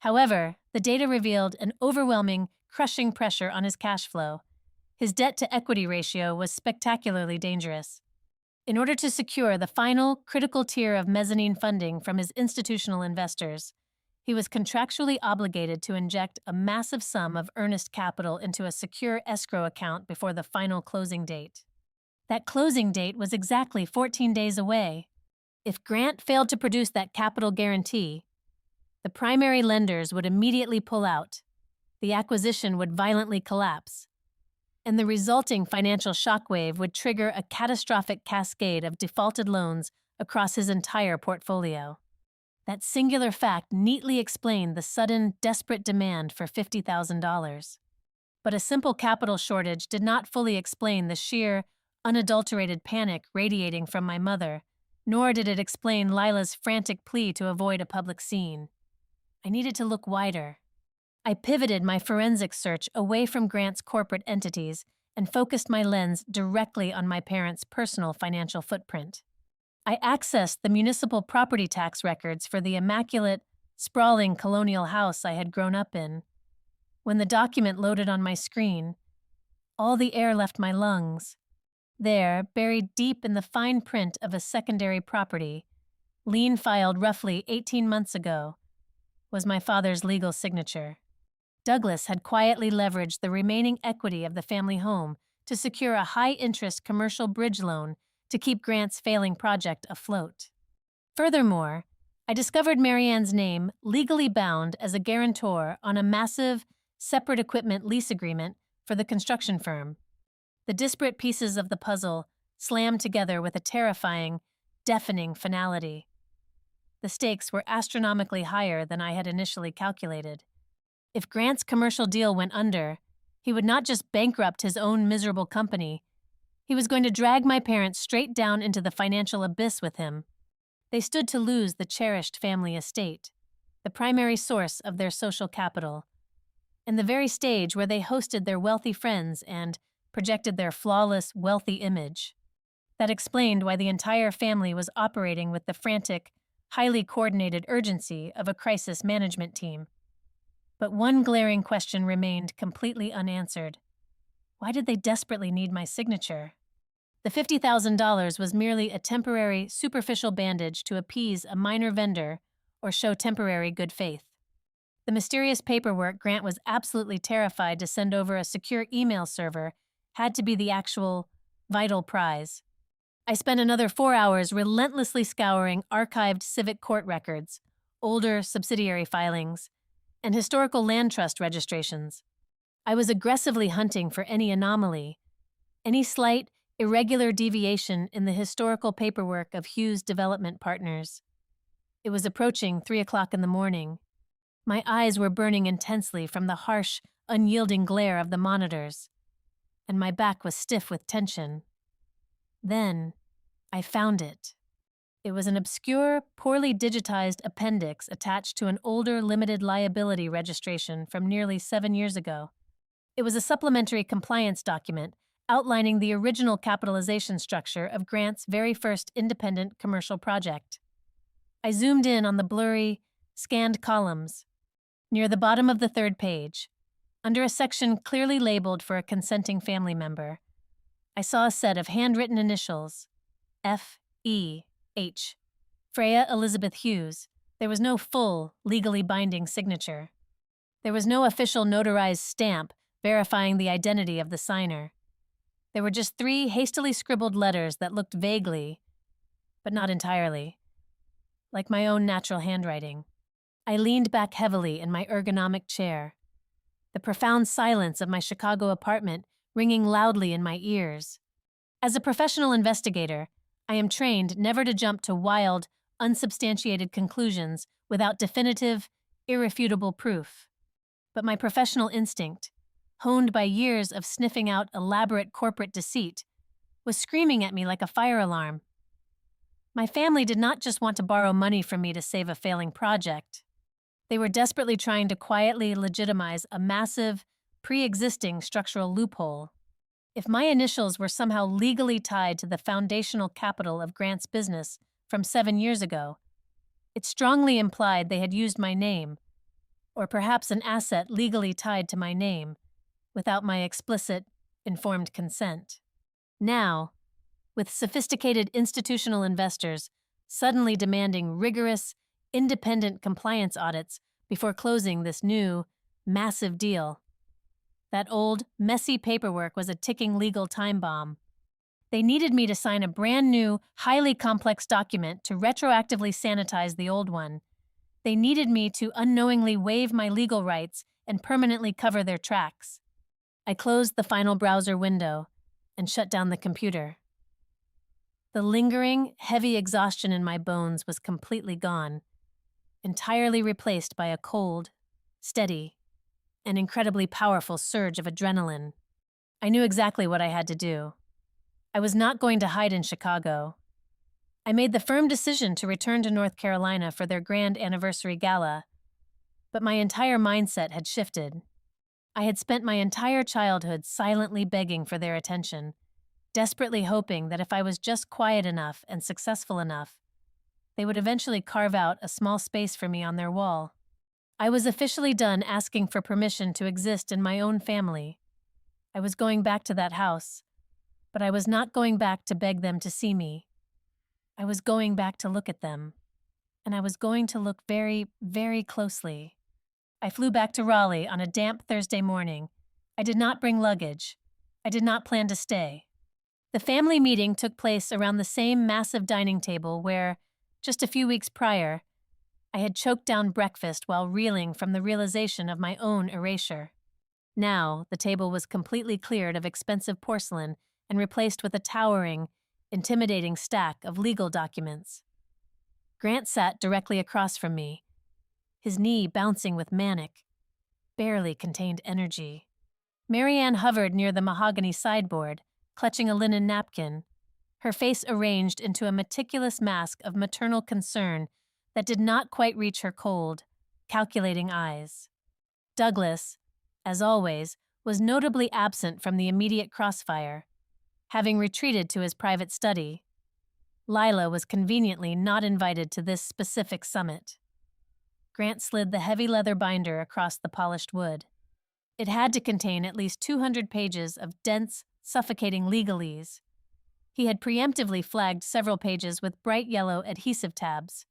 However, the data revealed an overwhelming, crushing pressure on his cash flow. His debt-to-equity ratio was spectacularly dangerous. In order to secure the final, critical tier of mezzanine funding from his institutional investors, he was contractually obligated to inject a massive sum of earnest capital into a secure escrow account before the final closing date. That closing date was exactly 14 days away. If Grant failed to produce that capital guarantee, the primary lenders would immediately pull out. The acquisition would violently collapse. and the resulting financial shockwave would trigger a catastrophic cascade of defaulted loans across his entire portfolio. That singular fact neatly explained the sudden, desperate demand for $50,000. But a simple capital shortage did not fully explain the sheer, unadulterated panic radiating from my mother, nor did it explain Lila's frantic plea to avoid a public scene. I needed to look wider. I pivoted my forensic search away from Grant's corporate entities and focused my lens directly on my parents' personal financial footprint. I accessed the municipal property tax records for the immaculate, sprawling colonial house I had grown up in. When the document loaded on my screen, all the air left my lungs. There, buried deep in the fine print of a secondary property, lien filed roughly 18 months ago, was my father's legal signature. Douglas had quietly leveraged the remaining equity of the family home to secure a high-interest commercial bridge loan to keep Grant's failing project afloat. Furthermore, I discovered Marianne's name legally bound as a guarantor on a massive, separate equipment lease agreement for the construction firm. The disparate pieces of the puzzle slammed together with a terrifying, deafening finality. The stakes were astronomically higher than I had initially calculated. If Grant's commercial deal went under, he would not just bankrupt his own miserable company, he was going to drag my parents straight down into the financial abyss with him. They stood to lose the cherished family estate, the primary source of their social capital, and the very stage where they hosted their wealthy friends and projected their flawless, wealthy image. That explained why the entire family was operating with the frantic, highly coordinated urgency of a crisis management team. But one glaring question remained completely unanswered. Why did they desperately need my signature? The $50,000 was merely a temporary, superficial bandage to appease a minor vendor or show temporary good faith. The mysterious paperwork Grant was absolutely terrified to send over a secure email server had to be the actual, vital prize. I spent another 4 hours relentlessly scouring archived civic court records, older subsidiary filings, and historical land trust registrations. I was aggressively hunting for any anomaly, any slight, irregular deviation in the historical paperwork of Hughes Development Partners. It was approaching 3 o'clock in the morning. My eyes were burning intensely from the harsh, unyielding glare of the monitors, and my back was stiff with tension. Then, I found it. It was an obscure, poorly digitized appendix attached to an older limited liability registration from nearly 7 years ago. It was a supplementary compliance document outlining the original capitalization structure of Grant's very first independent commercial project. I zoomed in on the blurry, scanned columns. Near the bottom of the third page, under a section clearly labeled for a consenting family member, I saw a set of handwritten initials, F.E.H. Freya Elizabeth Hughes. There was no full, legally binding signature. There was no official notarized stamp verifying the identity of the signer. There were just 3 hastily scribbled letters that looked vaguely, but not entirely, like my own natural handwriting. I leaned back heavily in my ergonomic chair, the profound silence of my Chicago apartment ringing loudly in my ears. As a professional investigator, I am trained never to jump to wild, unsubstantiated conclusions without definitive, irrefutable proof. But my professional instinct, honed by years of sniffing out elaborate corporate deceit, was screaming at me like a fire alarm. My family did not just want to borrow money from me to save a failing project. They were desperately trying to quietly legitimize a massive, pre-existing structural loophole. If my initials were somehow legally tied to the foundational capital of Grant's business from 7 years ago, it strongly implied they had used my name, or perhaps an asset legally tied to my name, without my explicit, informed consent. Now, with sophisticated institutional investors suddenly demanding rigorous, independent compliance audits before closing this new, massive deal, that old, messy paperwork was a ticking legal time bomb. They needed me to sign a brand new, highly complex document to retroactively sanitize the old one. They needed me to unknowingly waive my legal rights and permanently cover their tracks. I closed the final browser window and shut down the computer. The lingering, heavy exhaustion in my bones was completely gone, entirely replaced by a cold, steady, and incredibly powerful surge of adrenaline. I knew exactly what I had to do. I was not going to hide in Chicago. I made the firm decision to return to North Carolina for their grand anniversary gala, but my entire mindset had shifted. I had spent my entire childhood silently begging for their attention, desperately hoping that if I was just quiet enough and successful enough, they would eventually carve out a small space for me on their wall. I was officially done asking for permission to exist in my own family. I was going back to that house, but I was not going back to beg them to see me. I was going back to look at them, and I was going to look very, very closely. I flew back to Raleigh on a damp Thursday morning. I did not bring luggage. I did not plan to stay. The family meeting took place around the same massive dining table where, just a few weeks prior, I had choked down breakfast while reeling from the realization of my own erasure. Now, the table was completely cleared of expensive porcelain and replaced with a towering, intimidating stack of legal documents. Grant sat directly across from me, his knee bouncing with manic, barely contained energy. Marianne hovered near the mahogany sideboard, clutching a linen napkin, her face arranged into a meticulous mask of maternal concern that did not quite reach her cold, calculating eyes. Douglas, as always, was notably absent from the immediate crossfire, having retreated to his private study. Lila was conveniently not invited to this specific summit. Grant slid the heavy leather binder across the polished wood. It had to contain at least 200 pages of dense, suffocating legalese. He had preemptively flagged several pages with bright yellow adhesive tabs.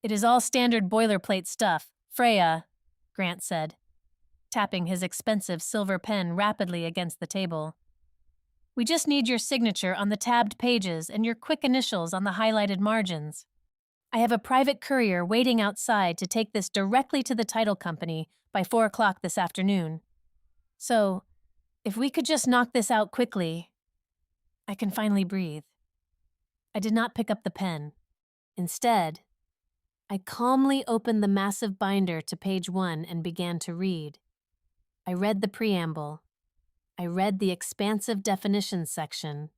"It is all standard boilerplate stuff, Freya," Grant said, tapping his expensive silver pen rapidly against the table. "We just need your signature on the tabbed pages and your quick initials on the highlighted margins. I have a private courier waiting outside to take this directly to the title company by 4 o'clock this afternoon. So, if we could just knock this out quickly, I can finally breathe." I did not pick up the pen. Instead, I calmly opened the massive binder to page 1 and began to read. I read the preamble. I read the expansive definitions section.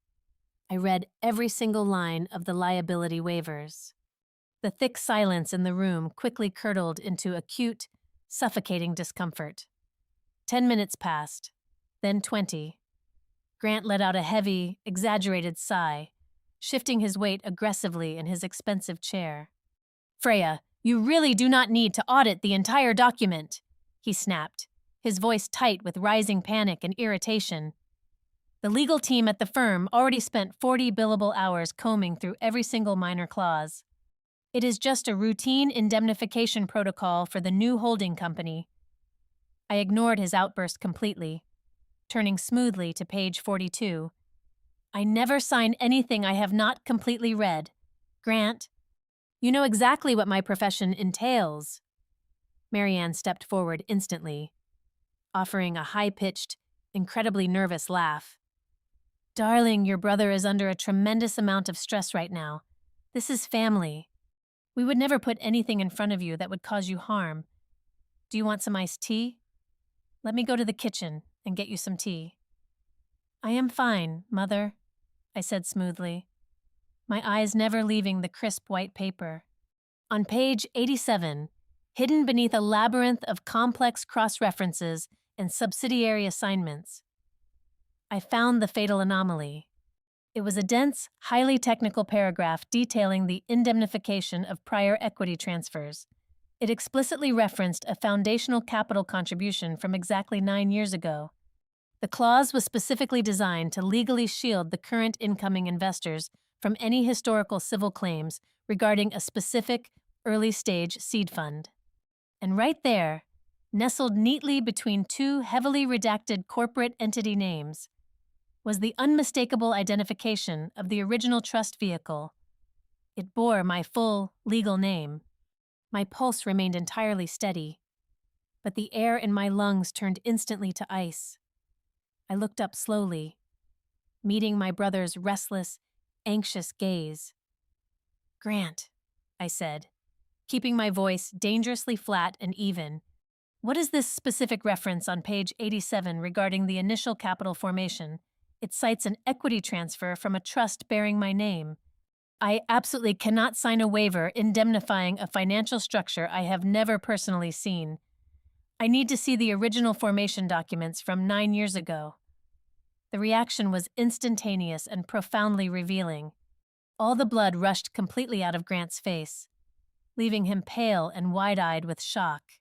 I read every single line of the liability waivers. The thick silence in the room quickly curdled into acute, suffocating discomfort. 10 minutes passed, then 20. Grant let out a heavy, exaggerated sigh, shifting his weight aggressively in his expensive chair. "Freya, you really do not need to audit the entire document," he snapped, his voice tight with rising panic and irritation. "The legal team at the firm already spent 40 billable hours combing through every single minor clause. It is just a routine indemnification protocol for the new holding company." I ignored his outburst completely, turning smoothly to page 42. "I never sign anything I have not completely read. Grant, you know exactly what my profession entails." Marianne stepped forward instantly, offering a high-pitched, incredibly nervous laugh. "Darling, your brother is under a tremendous amount of stress right now. This is family. We would never put anything in front of you that would cause you harm. Do you want some iced tea? Let me go to the kitchen and get you some tea." "I am fine, Mother," I said smoothly, my eyes never leaving the crisp white paper. On page 87, hidden beneath a labyrinth of complex cross-references and subsidiary assignments, I found the fatal anomaly. It was a dense, highly technical paragraph detailing the indemnification of prior equity transfers. It explicitly referenced a foundational capital contribution from exactly 9 years ago. The clause was specifically designed to legally shield the current incoming investors from any historical civil claims regarding a specific, early-stage seed fund. And right there, nestled neatly between 2 heavily redacted corporate entity names, was the unmistakable identification of the original trust vehicle. It bore my full, legal name. My pulse remained entirely steady, but the air in my lungs turned instantly to ice. I looked up slowly, meeting my brother's restless, anxious gaze. "Grant," I said, keeping my voice dangerously flat and even. "What is this specific reference on page 87 regarding the initial capital formation? It cites an equity transfer from a trust bearing my name. I absolutely cannot sign a waiver indemnifying a financial structure I have never personally seen. I need to see the original formation documents from 9 years ago." The reaction was instantaneous and profoundly revealing. All the blood rushed completely out of Grant's face, leaving him pale and wide-eyed with shock.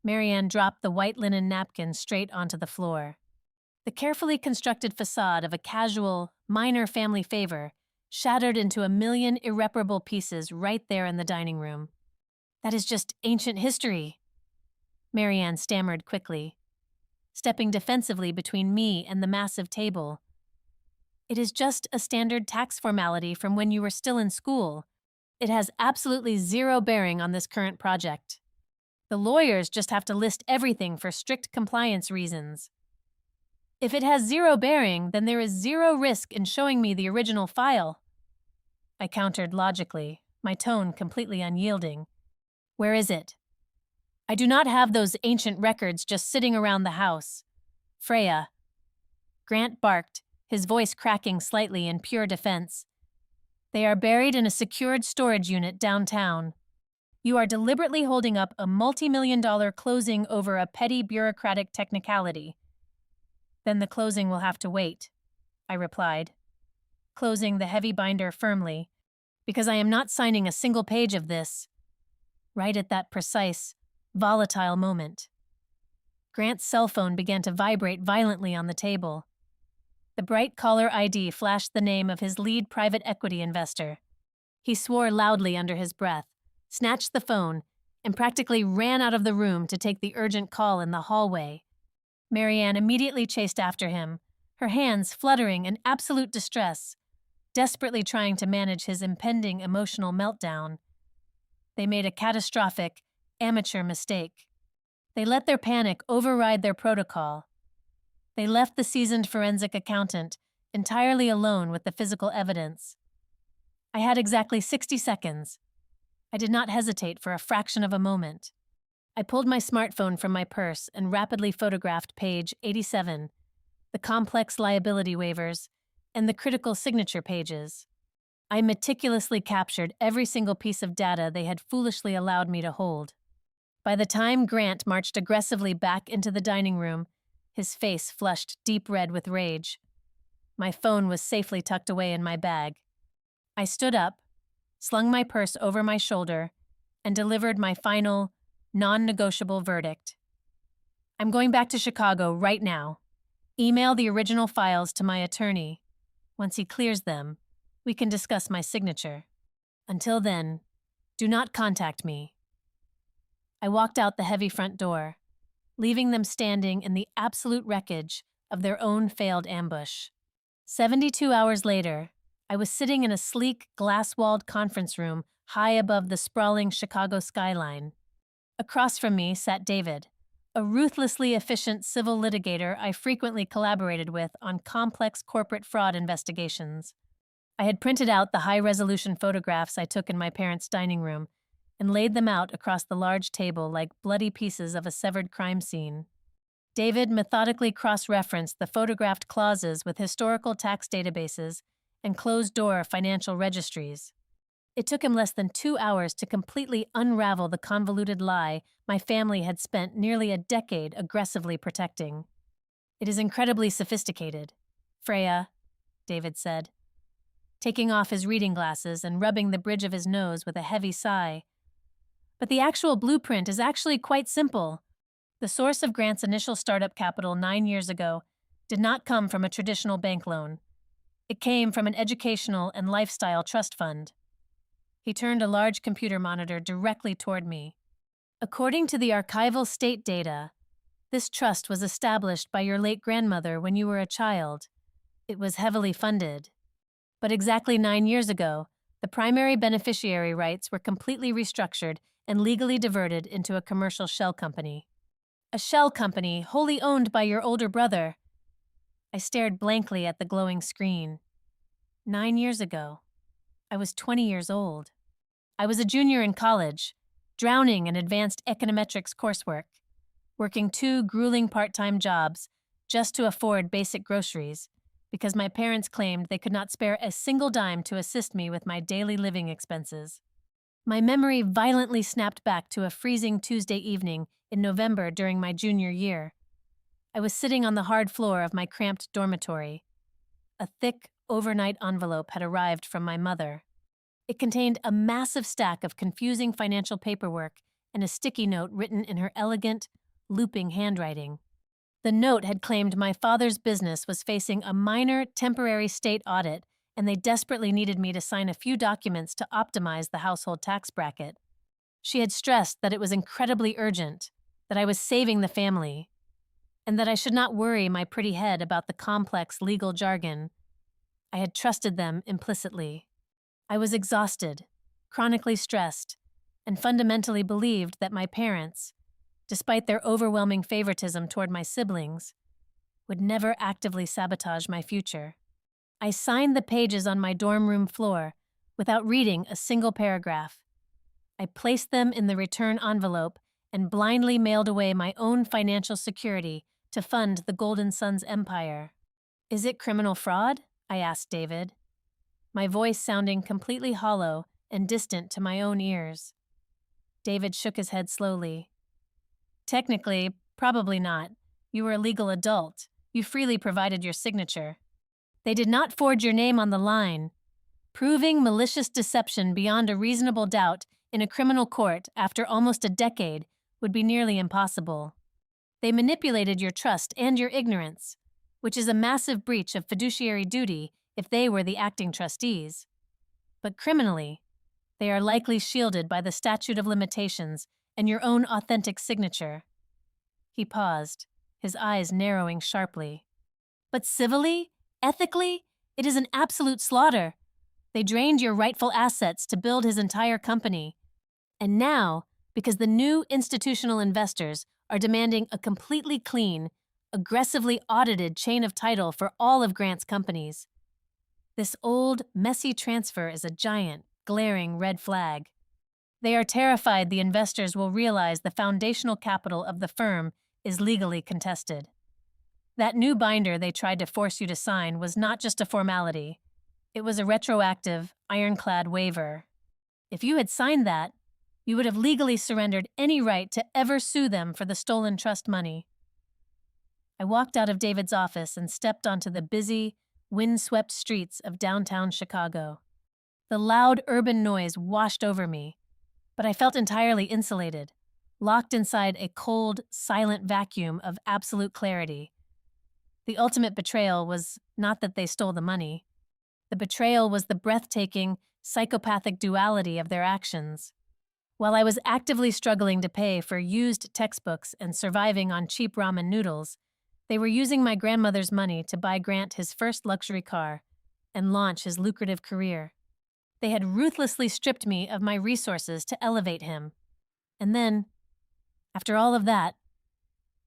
Marianne dropped the white linen napkin straight onto the floor. The carefully constructed facade of a casual, minor family favor shattered into a million irreparable pieces right there in the dining room. "That is just ancient history," Marianne stammered quickly, stepping defensively between me and the massive table. "It is just a standard tax formality from when you were still in school. It has absolutely zero bearing on this current project. The lawyers just have to list everything for strict compliance reasons. If it has zero bearing, then there is zero risk in showing me the original file," I countered logically, my tone completely unyielding. "Where is it? I do not have those ancient records just sitting around the house. Freya." Grant barked, his voice cracking slightly in pure defense. "They are buried in a secured storage unit downtown. You are deliberately holding up a multi-million-dollar closing over a petty bureaucratic technicality." "Then the closing will have to wait," I replied, closing the heavy binder firmly, "because I am not signing a single page of this." Right at that precise, volatile moment, Grant's cell phone began to vibrate violently on the table. The bright caller ID flashed the name of his lead private equity investor. He swore loudly under his breath, snatched the phone, and practically ran out of the room to take the urgent call in the hallway. Marianne immediately chased after him, her hands fluttering in absolute distress, desperately trying to manage his impending emotional meltdown. They made a catastrophic, amateur mistake. They let their panic override their protocol. They left the seasoned forensic accountant entirely alone with the physical evidence. I had exactly 60 seconds. I did not hesitate for a fraction of a moment. I pulled my smartphone from my purse and rapidly photographed page 87, the complex liability waivers, and the critical signature pages. I meticulously captured every single piece of data they had foolishly allowed me to hold. By the time Grant marched aggressively back into the dining room, his face flushed deep red with rage. My phone was safely tucked away in my bag. I stood up, slung my purse over my shoulder, and delivered my final, non-negotiable verdict. "I'm going back to Chicago right now. Email the original files to my attorney. Once he clears them, we can discuss my signature. Until then, do not contact me." I walked out the heavy front door, leaving them standing in the absolute wreckage of their own failed ambush. 72 hours later, I was sitting in a sleek, glass-walled conference room high above the sprawling Chicago skyline. Across from me sat David, a ruthlessly efficient civil litigator I frequently collaborated with on complex corporate fraud investigations. I had printed out the high-resolution photographs I took in my parents' dining room and laid them out across the large table like bloody pieces of a severed crime scene. David methodically cross-referenced the photographed clauses with historical tax databases and closed-door financial registries. It took him less than 2 hours to completely unravel the convoluted lie my family had spent nearly a decade aggressively protecting. "It is incredibly sophisticated, Freya," David said, taking off his reading glasses and rubbing the bridge of his nose with a heavy sigh. "But the actual blueprint is actually quite simple. The source of Grant's initial startup capital 9 years ago did not come from a traditional bank loan. It came from an educational and lifestyle trust fund." He turned a large computer monitor directly toward me. "According to the archival state data, this trust was established by your late grandmother when you were a child. It was heavily funded. But exactly 9 years ago, the primary beneficiary rights were completely restructured and legally diverted into a commercial shell company. A shell company wholly owned by your older brother. I stared blankly at the glowing screen. 9 years ago, I was 20 years old. I was a junior in college, drowning in advanced econometrics coursework, working 2 grueling part-time jobs just to afford basic groceries, because my parents claimed they could not spare a single dime to assist me with my daily living expenses. My memory violently snapped back to a freezing Tuesday evening in November during my junior year. I was sitting on the hard floor of my cramped dormitory. A thick, overnight envelope had arrived from my mother. It contained a massive stack of confusing financial paperwork and a sticky note written in her elegant, looping handwriting. The note had claimed my father's business was facing a minor, temporary state audit, and they desperately needed me to sign a few documents to optimize the household tax bracket. She had stressed that it was incredibly urgent, that I was saving the family, and that I should not worry my pretty head about the complex legal jargon. I had trusted them implicitly. I was exhausted, chronically stressed, and fundamentally believed that my parents, despite their overwhelming favoritism toward my siblings, would never actively sabotage my future. I signed the pages on my dorm room floor without reading a single paragraph. I placed them in the return envelope and blindly mailed away my own financial security to fund the Golden Sun's empire. "Is it criminal fraud?" I asked David, my voice sounding completely hollow and distant to my own ears. David shook his head slowly. "Technically, probably not. You were a legal adult. You freely provided your signature. They did not forge your name on the line. Proving malicious deception beyond a reasonable doubt in a criminal court after almost a decade would be nearly impossible. They manipulated your trust and your ignorance, which is a massive breach of fiduciary duty if they were the acting trustees. But criminally, they are likely shielded by the statute of limitations and your own authentic signature." He paused, his eyes narrowing sharply. "But civilly, ethically, it is an absolute slaughter. They drained your rightful assets to build his entire company. And now, because the new institutional investors are demanding a completely clean, aggressively audited chain of title for all of Grant's companies, this old, messy transfer is a giant, glaring red flag. They are terrified the investors will realize the foundational capital of the firm is legally contested. That new binder they tried to force you to sign was not just a formality. It was a retroactive, ironclad waiver. If you had signed that, you would have legally surrendered any right to ever sue them for the stolen trust money." I walked out of David's office and stepped onto the busy, wind-swept streets of downtown Chicago. The loud urban noise washed over me, but I felt entirely insulated, locked inside a cold, silent vacuum of absolute clarity. The ultimate betrayal was not that they stole the money. The betrayal was the breathtaking, psychopathic duality of their actions. While I was actively struggling to pay for used textbooks and surviving on cheap ramen noodles, they were using my grandmother's money to buy Grant his first luxury car and launch his lucrative career. They had ruthlessly stripped me of my resources to elevate him. And then, after all of that,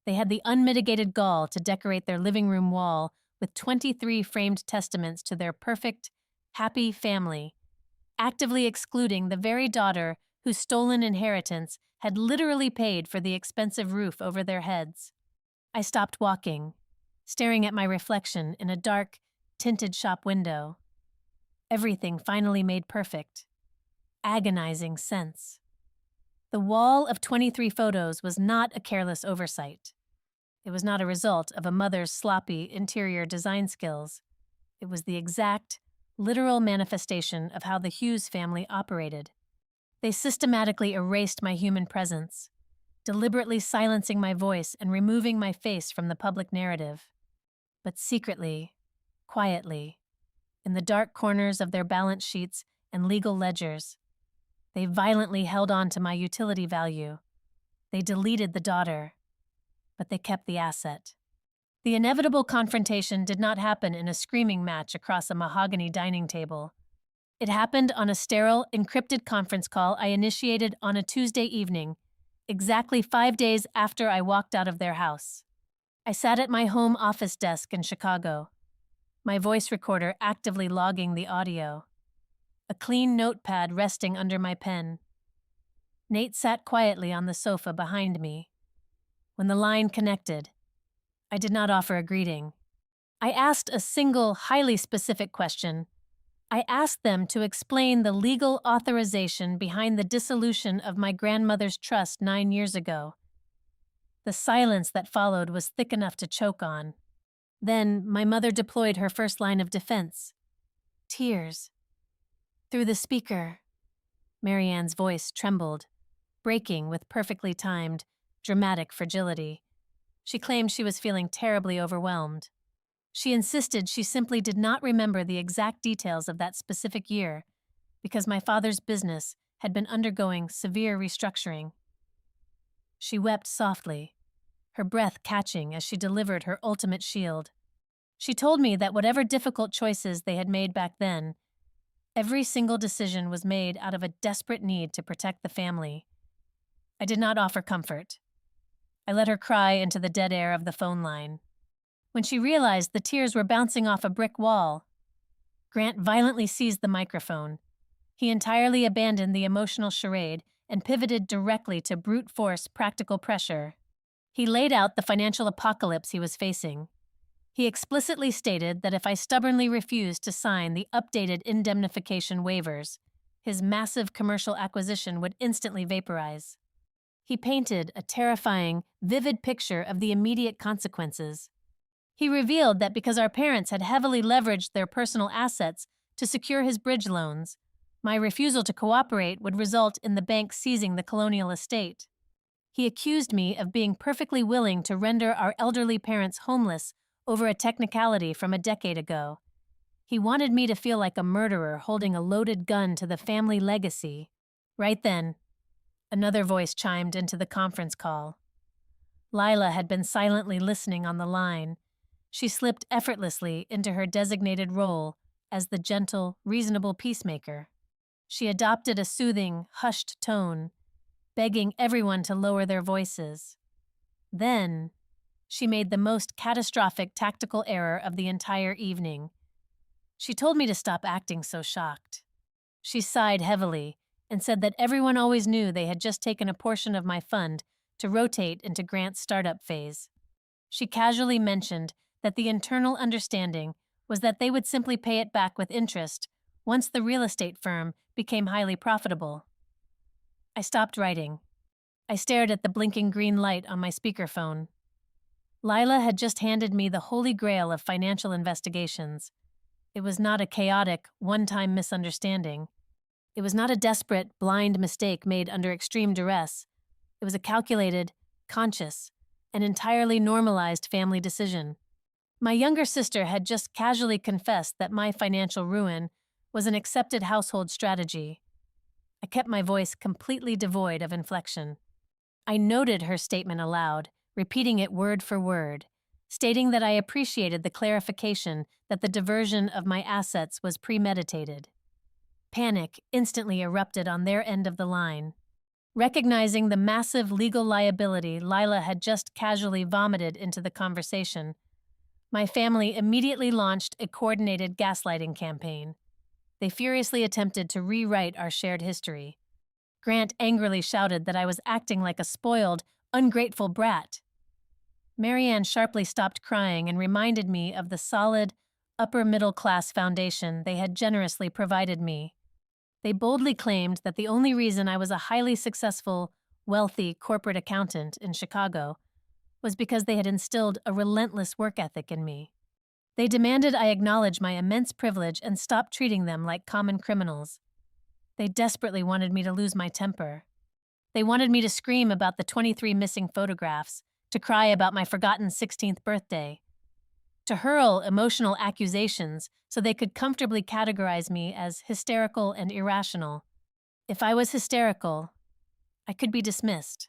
they had the unmitigated gall to decorate their living room wall with 23 framed testaments to their perfect, happy family, actively excluding the very daughter whose stolen inheritance had literally paid for the expensive roof over their heads. I stopped walking, staring at my reflection in a dark, tinted shop window. Everything finally made perfect, agonizing sense. The wall of 23 photos was not a careless oversight. It was not a result of a mother's sloppy interior design skills. It was the exact, literal manifestation of how the Hughes family operated. They systematically erased my human presence, deliberately silencing my voice and removing my face from the public narrative. But secretly, quietly, in the dark corners of their balance sheets and legal ledgers, they violently held on to my utility value. They deleted the daughter, but they kept the asset. The inevitable confrontation did not happen in a screaming match across a mahogany dining table. It happened on a sterile, encrypted conference call I initiated on a Tuesday evening, exactly 5 days after I walked out of their house. I sat at my home office desk in Chicago, my voice recorder actively logging the audio, a clean notepad resting under my pen. Nate sat quietly on the sofa behind me. When the line connected, I did not offer a greeting. I asked a single, highly specific question. I asked them to explain the legal authorization behind the dissolution of my grandmother's trust 9 years ago. The silence that followed was thick enough to choke on. Then my mother deployed her first line of defense. Tears. Through the speaker, Marianne's voice trembled, breaking with perfectly timed, dramatic fragility. She claimed she was feeling terribly overwhelmed. She insisted she simply did not remember the exact details of that specific year because my father's business had been undergoing severe restructuring. She wept softly, her breath catching as she delivered her ultimate shield. She told me that whatever difficult choices they had made back then, every single decision was made out of a desperate need to protect the family. I did not offer comfort. I let her cry into the dead air of the phone line. When she realized the tears were bouncing off a brick wall, Grant violently seized the microphone. He entirely abandoned the emotional charade and pivoted directly to brute force practical pressure. He laid out the financial apocalypse he was facing. He explicitly stated that if I stubbornly refused to sign the updated indemnification waivers, his massive commercial acquisition would instantly vaporize. He painted a terrifying, vivid picture of the immediate consequences. He revealed that because our parents had heavily leveraged their personal assets to secure his bridge loans, my refusal to cooperate would result in the bank seizing the colonial estate. He accused me of being perfectly willing to render our elderly parents homeless over a technicality from a decade ago. He wanted me to feel like a murderer holding a loaded gun to the family legacy. Right then, another voice chimed into the conference call. Lila had been silently listening on the line. She slipped effortlessly into her designated role as the gentle, reasonable peacemaker. She adopted a soothing, hushed tone, begging everyone to lower their voices. Then, she made the most catastrophic tactical error of the entire evening. She told me to stop acting so shocked. She sighed heavily and said that everyone always knew they had just taken a portion of my fund to rotate into Grant's startup phase. She casually mentioned that the internal understanding was that they would simply pay it back with interest once the real estate firm became highly profitable. I stopped writing. I stared at the blinking green light on my speakerphone. Lila had just handed me the holy grail of financial investigations. It was not a chaotic, one-time misunderstanding. It was not a desperate, blind mistake made under extreme duress. It was a calculated, conscious, and entirely normalized family decision. My younger sister had just casually confessed that my financial ruin was an accepted household strategy. I kept my voice completely devoid of inflection. I noted her statement aloud, repeating it word for word, stating that I appreciated the clarification that the diversion of my assets was premeditated. Panic instantly erupted on their end of the line. Recognizing the massive legal liability Lila had just casually vomited into the conversation, my family immediately launched a coordinated gaslighting campaign. They furiously attempted to rewrite our shared history. Grant angrily shouted that I was acting like a spoiled, ungrateful brat. Marianne sharply stopped crying and reminded me of the solid, upper-middle-class foundation they had generously provided me. They boldly claimed that the only reason I was a highly successful, wealthy corporate accountant in Chicago was because they had instilled a relentless work ethic in me. They demanded I acknowledge my immense privilege and stop treating them like common criminals. They desperately wanted me to lose my temper. They wanted me to scream about the 23 missing photographs, to cry about my forgotten 16th birthday, to hurl emotional accusations so they could comfortably categorize me as hysterical and irrational. If I was hysterical, I could be dismissed.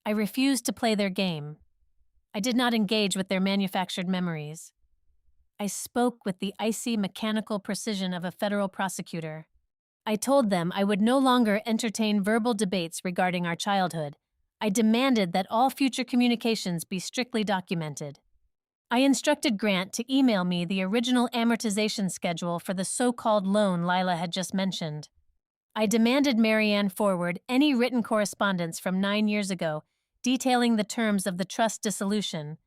I refused to play their game. I did not engage with their manufactured memories. I spoke with the icy mechanical precision of a federal prosecutor. I told them I would no longer entertain verbal debates regarding our childhood. I demanded that all future communications be strictly documented. I instructed Grant to email me the original amortization schedule for the so-called loan Lila had just mentioned. I demanded Marianne forward any written correspondence from 9 years ago detailing the terms of the trust dissolution.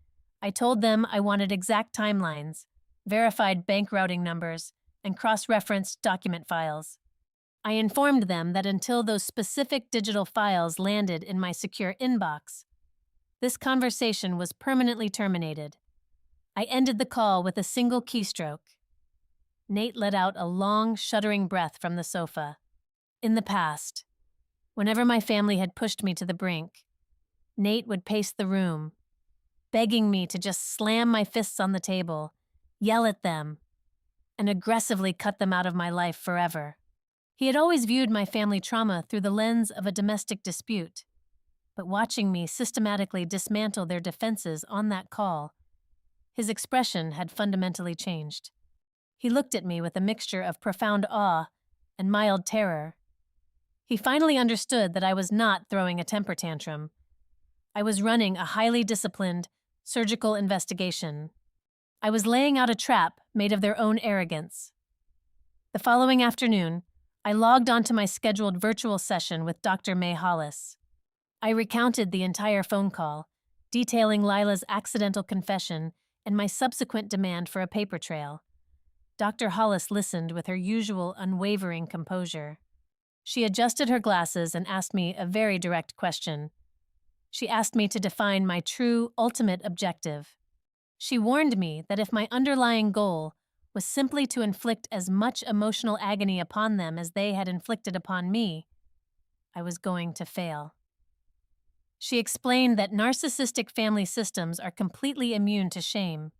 I told them I wanted exact timelines, verified bank routing numbers, and cross-referenced document files. I informed them that until those specific digital files landed in my secure inbox, this conversation was permanently terminated. I ended the call with a single keystroke. Nate let out a long, shuddering breath from the sofa. In the past, whenever my family had pushed me to the brink, Nate would pace the room, begging me to just slam my fists on the table, yell at them, and aggressively cut them out of my life forever. He had always viewed my family trauma through the lens of a domestic dispute, but watching me systematically dismantle their defenses on that call, his expression had fundamentally changed. He looked at me with a mixture of profound awe and mild terror. He finally understood that I was not throwing a temper tantrum. I was running a highly disciplined, surgical investigation. I was laying out a trap made of their own arrogance. The following afternoon, I logged onto my scheduled virtual session with Dr. May Hollis. I recounted the entire phone call, detailing Lila's accidental confession and my subsequent demand for a paper trail. Dr. Hollis listened with her usual unwavering composure. She adjusted her glasses and asked me a very direct question. She asked me to define my true, ultimate objective. She warned me that if my underlying goal was simply to inflict as much emotional agony upon them as they had inflicted upon me, I was going to fail. She explained that narcissistic family systems are completely immune to shame.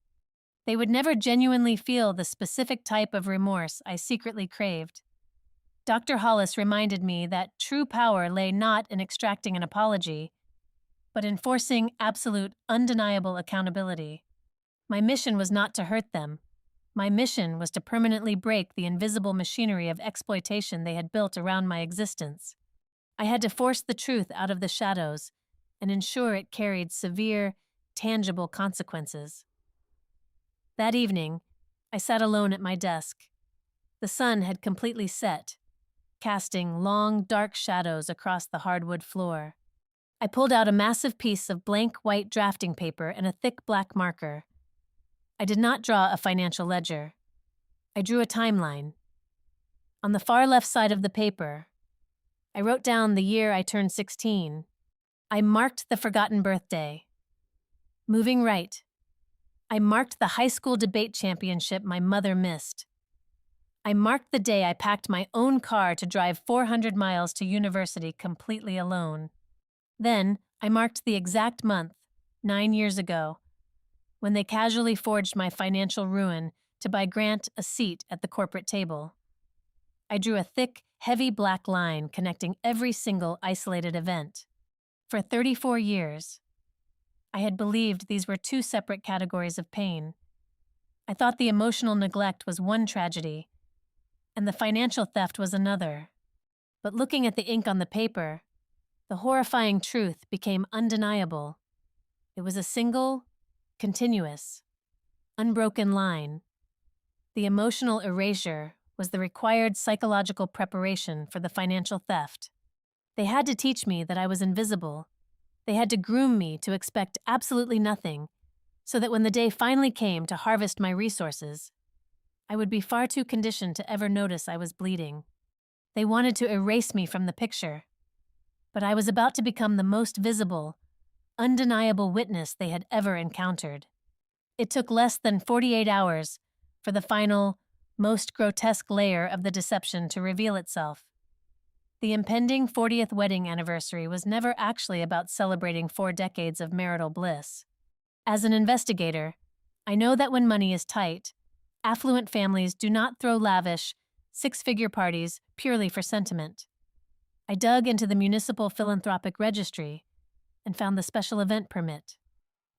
They would never genuinely feel the specific type of remorse I secretly craved. Dr. Hollis reminded me that true power lay not in extracting an apology, but in forcing absolute, undeniable accountability. My mission was not to hurt them. My mission was to permanently break the invisible machinery of exploitation they had built around my existence. I had to force the truth out of the shadows and ensure it carried severe, tangible consequences. That evening, I sat alone at my desk. The sun had completely set, casting long, dark shadows across the hardwood floor. I pulled out a massive piece of blank white drafting paper and a thick black marker. I did not draw a financial ledger. I drew a timeline. On the far left side of the paper, I wrote down the year I turned 16. I marked the forgotten birthday. Moving right, I marked the high school debate championship my mother missed. I marked the day I packed my own car to drive 400 miles to university completely alone. Then, I marked the exact month, 9 years ago, when they casually forged my financial ruin to buy Grant a seat at the corporate table. I drew a thick, heavy black line connecting every single isolated event. For 34 years, I had believed these were two separate categories of pain. I thought the emotional neglect was one tragedy, and the financial theft was another. But looking at the ink on the paper, the horrifying truth became undeniable. It was a single, continuous, unbroken line. The emotional erasure was the required psychological preparation for the financial theft. They had to teach me that I was invisible. They had to groom me to expect absolutely nothing, so that when the day finally came to harvest my resources, I would be far too conditioned to ever notice I was bleeding. They wanted to erase me from the picture, but I was about to become the most visible, undeniable witness they had ever encountered. It took less than 48 hours for the final, most grotesque layer of the deception to reveal itself. The impending 40th wedding anniversary was never actually about celebrating 4 decades of marital bliss. As an investigator, I know that when money is tight, affluent families do not throw lavish, 6-figure parties purely for sentiment. I dug into the municipal philanthropic registry and found the special event permit.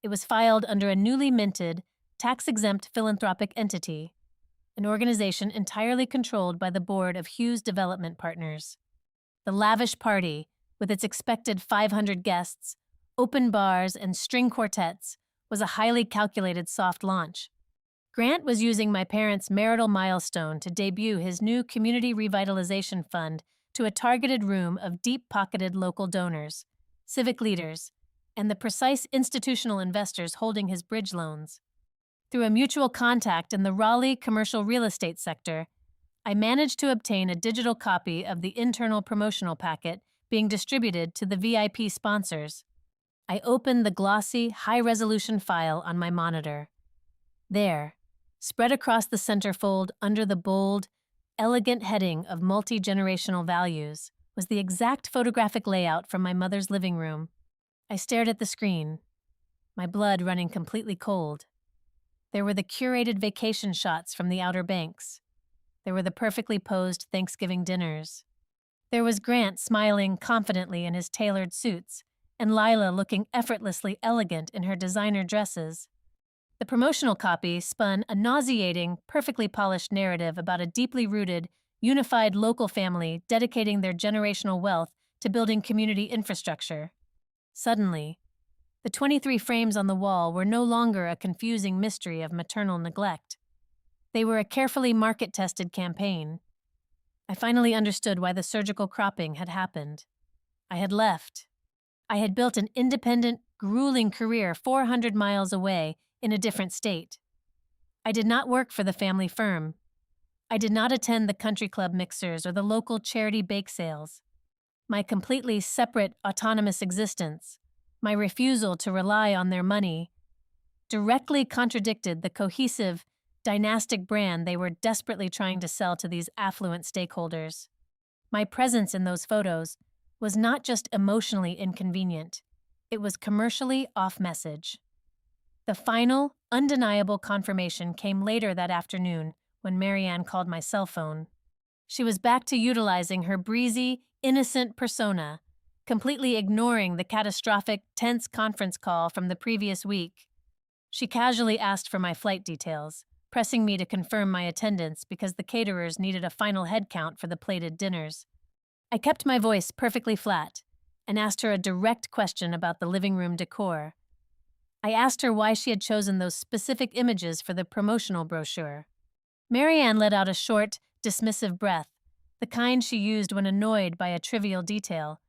It was filed under a newly minted, tax-exempt philanthropic entity, an organization entirely controlled by the board of Hughes Development Partners. The lavish party, with its expected 500 guests, open bars, and string quartets, was a highly calculated soft launch. Grant was using my parents' marital milestone to debut his new community revitalization fund to a targeted room of deep-pocketed local donors, civic leaders, and the precise institutional investors holding his bridge loans. Through a mutual contact in the Raleigh commercial real estate sector, I managed to obtain a digital copy of the internal promotional packet being distributed to the VIP sponsors. I opened the glossy, high-resolution file on my monitor. There, spread across the centerfold under the bold, elegant heading of multi-generational values, was the exact photographic layout from my mother's living room. I stared at the screen, my blood running completely cold. There were the curated vacation shots from the Outer Banks. There were the perfectly posed Thanksgiving dinners. There was Grant smiling confidently in his tailored suits, and Lila looking effortlessly elegant in her designer dresses. The promotional copy spun a nauseating, perfectly polished narrative about a deeply rooted, unified local family dedicating their generational wealth to building community infrastructure. Suddenly, the 23 frames on the wall were no longer a confusing mystery of maternal neglect. They were a carefully market-tested campaign. I finally understood why the surgical cropping had happened. I had left. I had built an independent, grueling career 400 miles away in a different state. I did not work for the family firm. I did not attend the country club mixers or the local charity bake sales. My completely separate, autonomous existence, my refusal to rely on their money, directly contradicted the cohesive, dynastic brand they were desperately trying to sell to these affluent stakeholders. My presence in those photos was not just emotionally inconvenient, it was commercially off-message. The final, undeniable confirmation came later that afternoon when Marianne called my cell phone. She was back to utilizing her breezy, innocent persona, completely ignoring the catastrophic, tense conference call from the previous week. She casually asked for my flight details, pressing me to confirm my attendance because the caterers needed a final head count for the plated dinners. I kept my voice perfectly flat and asked her a direct question about the living room decor. I asked her why she had chosen those specific images for the promotional brochure. Marianne let out a short, dismissive breath, the kind she used when annoyed by a trivial detail.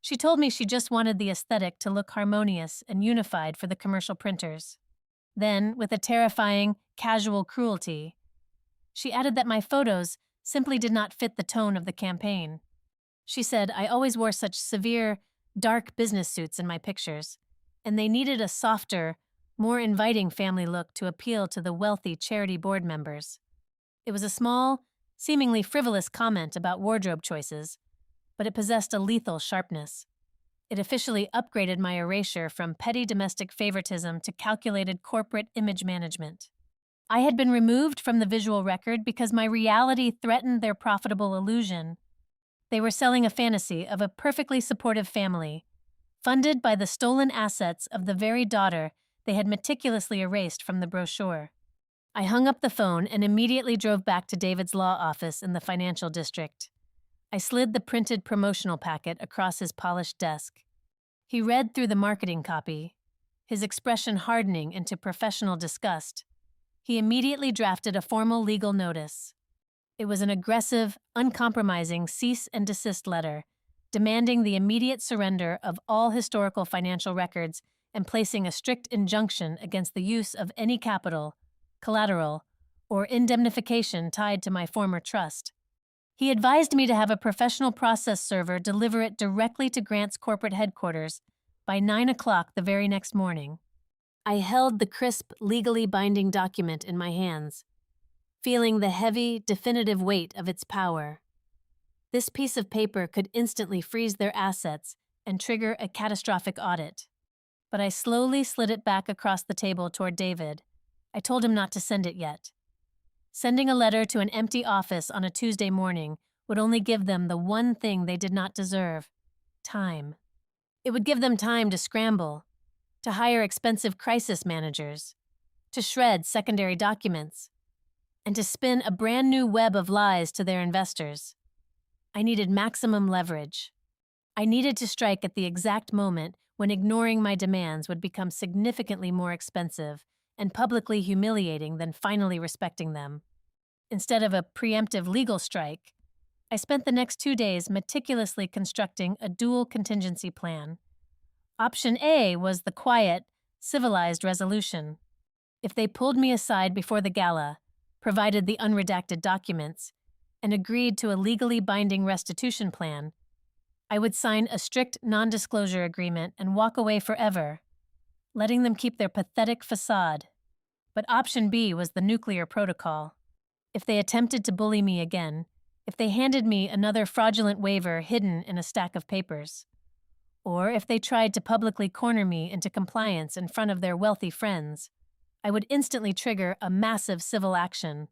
She told me she just wanted the aesthetic to look harmonious and unified for the commercial printers. Then, with a terrifying, casual cruelty, she added that my photos simply did not fit the tone of the campaign. She said I always wore such severe, dark business suits in my pictures, and they needed a softer, more inviting family look to appeal to the wealthy charity board members. It was a small, seemingly frivolous comment about wardrobe choices, but it possessed a lethal sharpness. It officially upgraded my erasure from petty domestic favoritism to calculated corporate image management. I had been removed from the visual record because my reality threatened their profitable illusion. They were selling a fantasy of a perfectly supportive family, funded by the stolen assets of the very daughter they had meticulously erased from the brochure. I hung up the phone and immediately drove back to David's law office in the financial district. I slid the printed promotional packet across his polished desk. He read through the marketing copy, his expression hardening into professional disgust. He immediately drafted a formal legal notice. It was an aggressive, uncompromising cease and desist letter, demanding the immediate surrender of all historical financial records and placing a strict injunction against the use of any capital, collateral, or indemnification tied to my former trust. He advised me to have a professional process server deliver it directly to Grant's corporate headquarters by 9 o'clock the very next morning. I held the crisp, legally binding document in my hands, feeling the heavy, definitive weight of its power. This piece of paper could instantly freeze their assets and trigger a catastrophic audit. But I slowly slid it back across the table toward David. I told him not to send it yet. Sending a letter to an empty office on a Tuesday morning would only give them the one thing they did not deserve: time. It would give them time to scramble, to hire expensive crisis managers, to shred secondary documents, and to spin a brand new web of lies to their investors. I needed maximum leverage. I needed to strike at the exact moment when ignoring my demands would become significantly more expensive and publicly humiliating than finally respecting them. Instead of a preemptive legal strike, I spent the next 2 days meticulously constructing a dual contingency plan. Option A was the quiet, civilized resolution. If they pulled me aside before the gala, provided the unredacted documents, and agreed to a legally binding restitution plan, I would sign a strict non-disclosure agreement and walk away forever, letting them keep their pathetic facade. But option B was the nuclear protocol. If they attempted to bully me again, if they handed me another fraudulent waiver hidden in a stack of papers, or if they tried to publicly corner me into compliance in front of their wealthy friends, I would instantly trigger a massive civil action.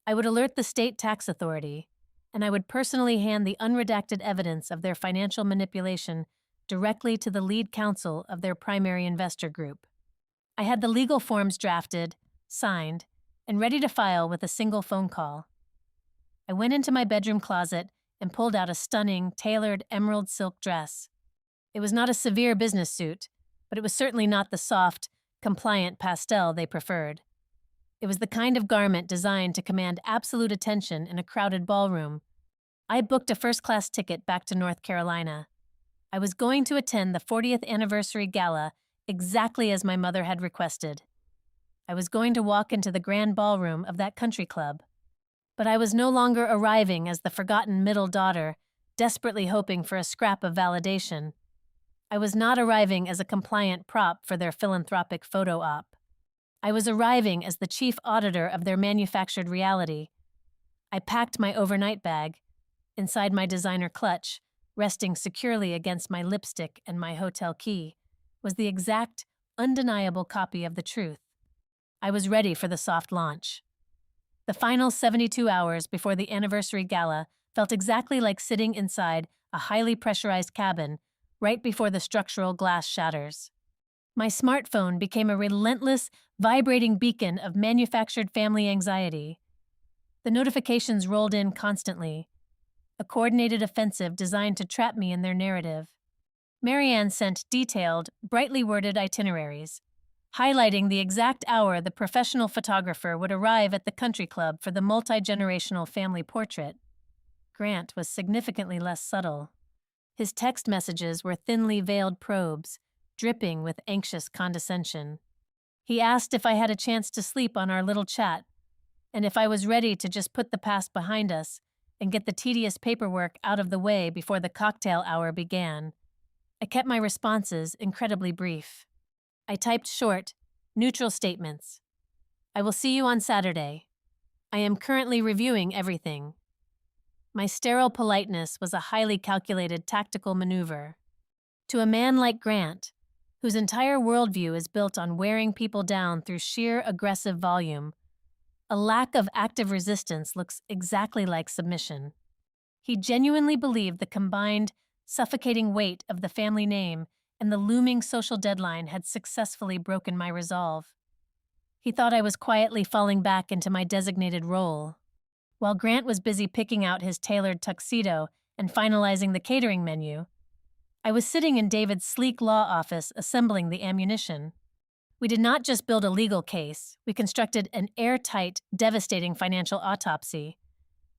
I would alert the state tax authority, and I would personally hand the unredacted evidence of their financial manipulation directly to the lead counsel of their primary investor group. I had the legal forms drafted, signed, and ready to file with a single phone call. I went into my bedroom closet and pulled out a stunning, tailored emerald silk dress. It was not a severe business suit, but it was certainly not the soft, compliant pastel they preferred. It was the kind of garment designed to command absolute attention in a crowded ballroom. I booked a first-class ticket back to North Carolina. I was going to attend the 40th anniversary gala exactly as my mother had requested. I was going to walk into the grand ballroom of that country club. But I was no longer arriving as the forgotten middle daughter, desperately hoping for a scrap of validation. I was not arriving as a compliant prop for their philanthropic photo op. I was arriving as the chief auditor of their manufactured reality. I packed my overnight bag. Inside my designer clutch, resting securely against my lipstick and my hotel key, was the exact, undeniable copy of the truth. I was ready for the soft launch. The final 72 hours before the anniversary gala felt exactly like sitting inside a highly pressurized cabin right before the structural glass shatters. My smartphone became a relentless, vibrating beacon of manufactured family anxiety. The notifications rolled in constantly, a coordinated offensive designed to trap me in their narrative. Marianne sent detailed, brightly worded itineraries, highlighting the exact hour the professional photographer would arrive at the country club for the multi-generational family portrait. Grant was significantly less subtle. His text messages were thinly veiled probes, dripping with anxious condescension. He asked if I had a chance to sleep on our little chat, and if I was ready to just put the past behind us and get the tedious paperwork out of the way before the cocktail hour began. I kept my responses incredibly brief. I typed short, neutral statements. I will see you on Saturday. I am currently reviewing everything. My sterile politeness was a highly calculated tactical maneuver. To a man like Grant, whose entire worldview is built on wearing people down through sheer aggressive volume, a lack of active resistance looks exactly like submission. He genuinely believed the combined, suffocating weight of the family name and the looming social deadline had successfully broken my resolve. He thought I was quietly falling back into my designated role. While Grant was busy picking out his tailored tuxedo and finalizing the catering menu, I was sitting in David's sleek law office assembling the ammunition. We did not just build a legal case, we constructed an airtight, devastating financial autopsy.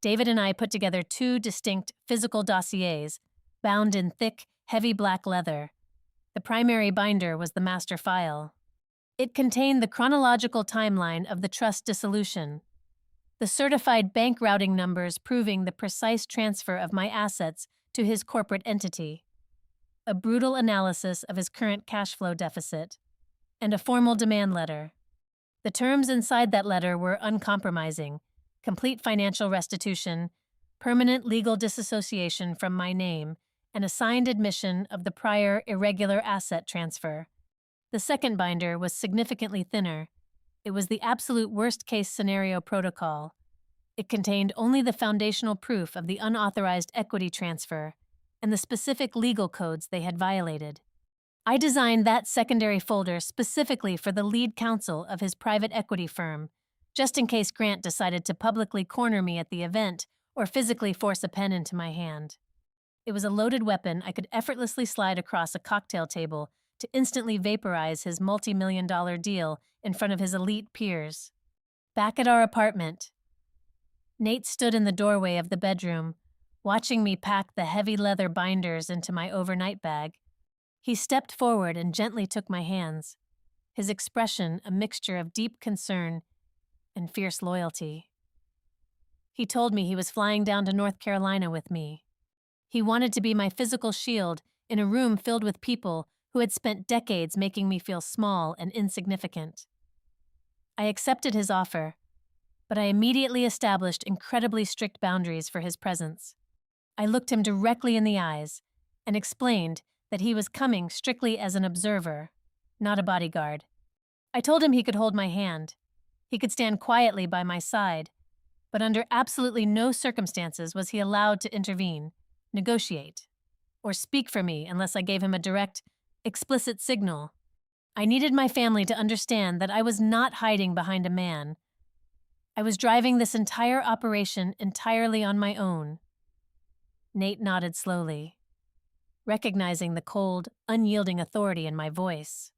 David and I put together 2 distinct physical dossiers, bound in thick, heavy black leather. The primary binder was the master file. It contained the chronological timeline of the trust dissolution, the certified bank routing numbers proving the precise transfer of my assets to his corporate entity, a brutal analysis of his current cash flow deficit, and a formal demand letter. The terms inside that letter were uncompromising: complete financial restitution, permanent legal disassociation from my name, and a signed admission of the prior irregular asset transfer. The second binder was significantly thinner. It was the absolute worst-case scenario protocol. It contained only the foundational proof of the unauthorized equity transfer and the specific legal codes they had violated. I designed that secondary folder specifically for the lead counsel of his private equity firm, just in case Grant decided to publicly corner me at the event or physically force a pen into my hand. It was a loaded weapon I could effortlessly slide across a cocktail table to instantly vaporize his multi-million-dollar deal in front of his elite peers. Back at our apartment, Nate stood in the doorway of the bedroom, watching me pack the heavy leather binders into my overnight bag. He stepped forward and gently took my hands, his expression a mixture of deep concern and fierce loyalty. He told me he was flying down to North Carolina with me. He wanted to be my physical shield in a room filled with people who had spent decades making me feel small and insignificant. I accepted his offer, but I immediately established incredibly strict boundaries for his presence. I looked him directly in the eyes and explained that he was coming strictly as an observer, not a bodyguard. I told him he could hold my hand. He could stand quietly by my side, but under absolutely no circumstances was he allowed to intervene, negotiate, or speak for me unless I gave him a direct, explicit signal. I needed my family to understand that I was not hiding behind a man. I was driving this entire operation entirely on my own. Nate nodded slowly, recognizing the cold, unyielding authority in my voice.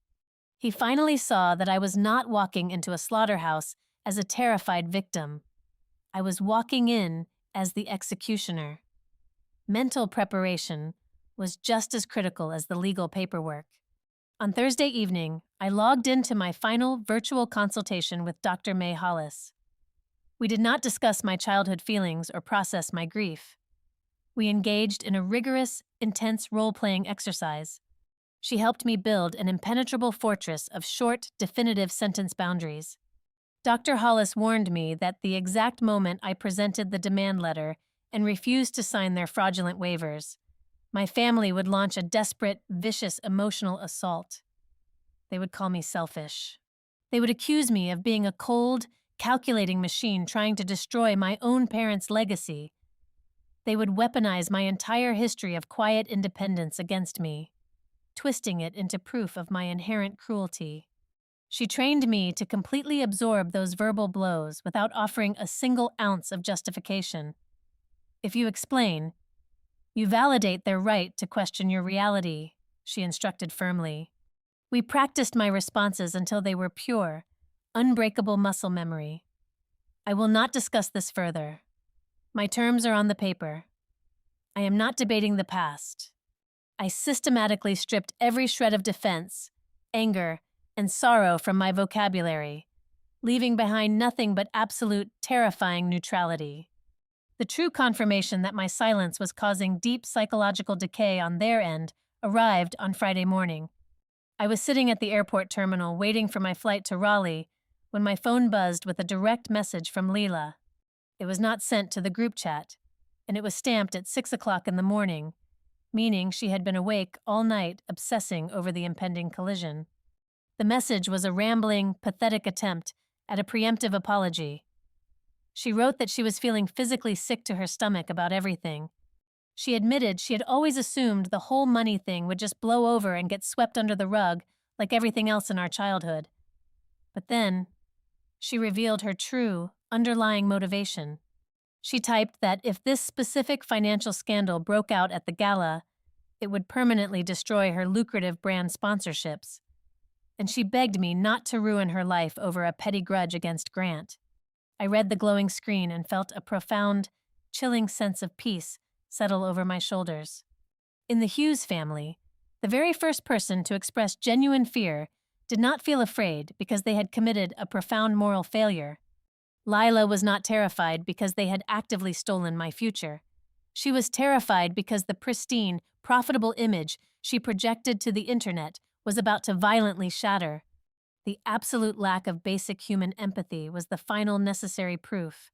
He finally saw that I was not walking into a slaughterhouse as a terrified victim. I was walking in as the executioner. Mental preparation was just as critical as the legal paperwork. On Thursday evening, I logged into my final virtual consultation with Dr. May Hollis. We did not discuss my childhood feelings or process my grief. We engaged in a rigorous, intense role-playing exercise. She helped me build an impenetrable fortress of short, definitive sentence boundaries. Dr. Hollis warned me that the exact moment I presented the demand letter and refused to sign their fraudulent waivers, my family would launch a desperate, vicious emotional assault. They would call me selfish. They would accuse me of being a cold, calculating machine trying to destroy my own parents' legacy. They would weaponize my entire history of quiet independence against me, twisting it into proof of my inherent cruelty. She trained me to completely absorb those verbal blows without offering a single ounce of justification. If you explain, you validate their right to question your reality, she instructed firmly. We practiced my responses until they were pure, unbreakable muscle memory. I will not discuss this further. My terms are on the paper. I am not debating the past. I systematically stripped every shred of defense, anger, and sorrow from my vocabulary, leaving behind nothing but absolute, terrifying neutrality. The true confirmation that my silence was causing deep psychological decay on their end arrived on Friday morning. I was sitting at the airport terminal waiting for my flight to Raleigh when my phone buzzed with a direct message from Leela. It was not sent to the group chat, and it was stamped at 6 o'clock in the morning, meaning she had been awake all night obsessing over the impending collision. The message was a rambling, pathetic attempt at a preemptive apology. She wrote that she was feeling physically sick to her stomach about everything. She admitted she had always assumed the whole money thing would just blow over and get swept under the rug like everything else in our childhood. But then, she revealed her true, underlying motivation. She typed that if this specific financial scandal broke out at the gala, it would permanently destroy her lucrative brand sponsorships. And she begged me not to ruin her life over a petty grudge against Grant. I read the glowing screen and felt a profound, chilling sense of peace settle over my shoulders. In the Hughes family, the very first person to express genuine fear did not feel afraid because they had committed a profound moral failure. Lila was not terrified because they had actively stolen my future. She was terrified because the pristine, profitable image she projected to the internet was about to violently shatter. The absolute lack of basic human empathy was the final necessary proof.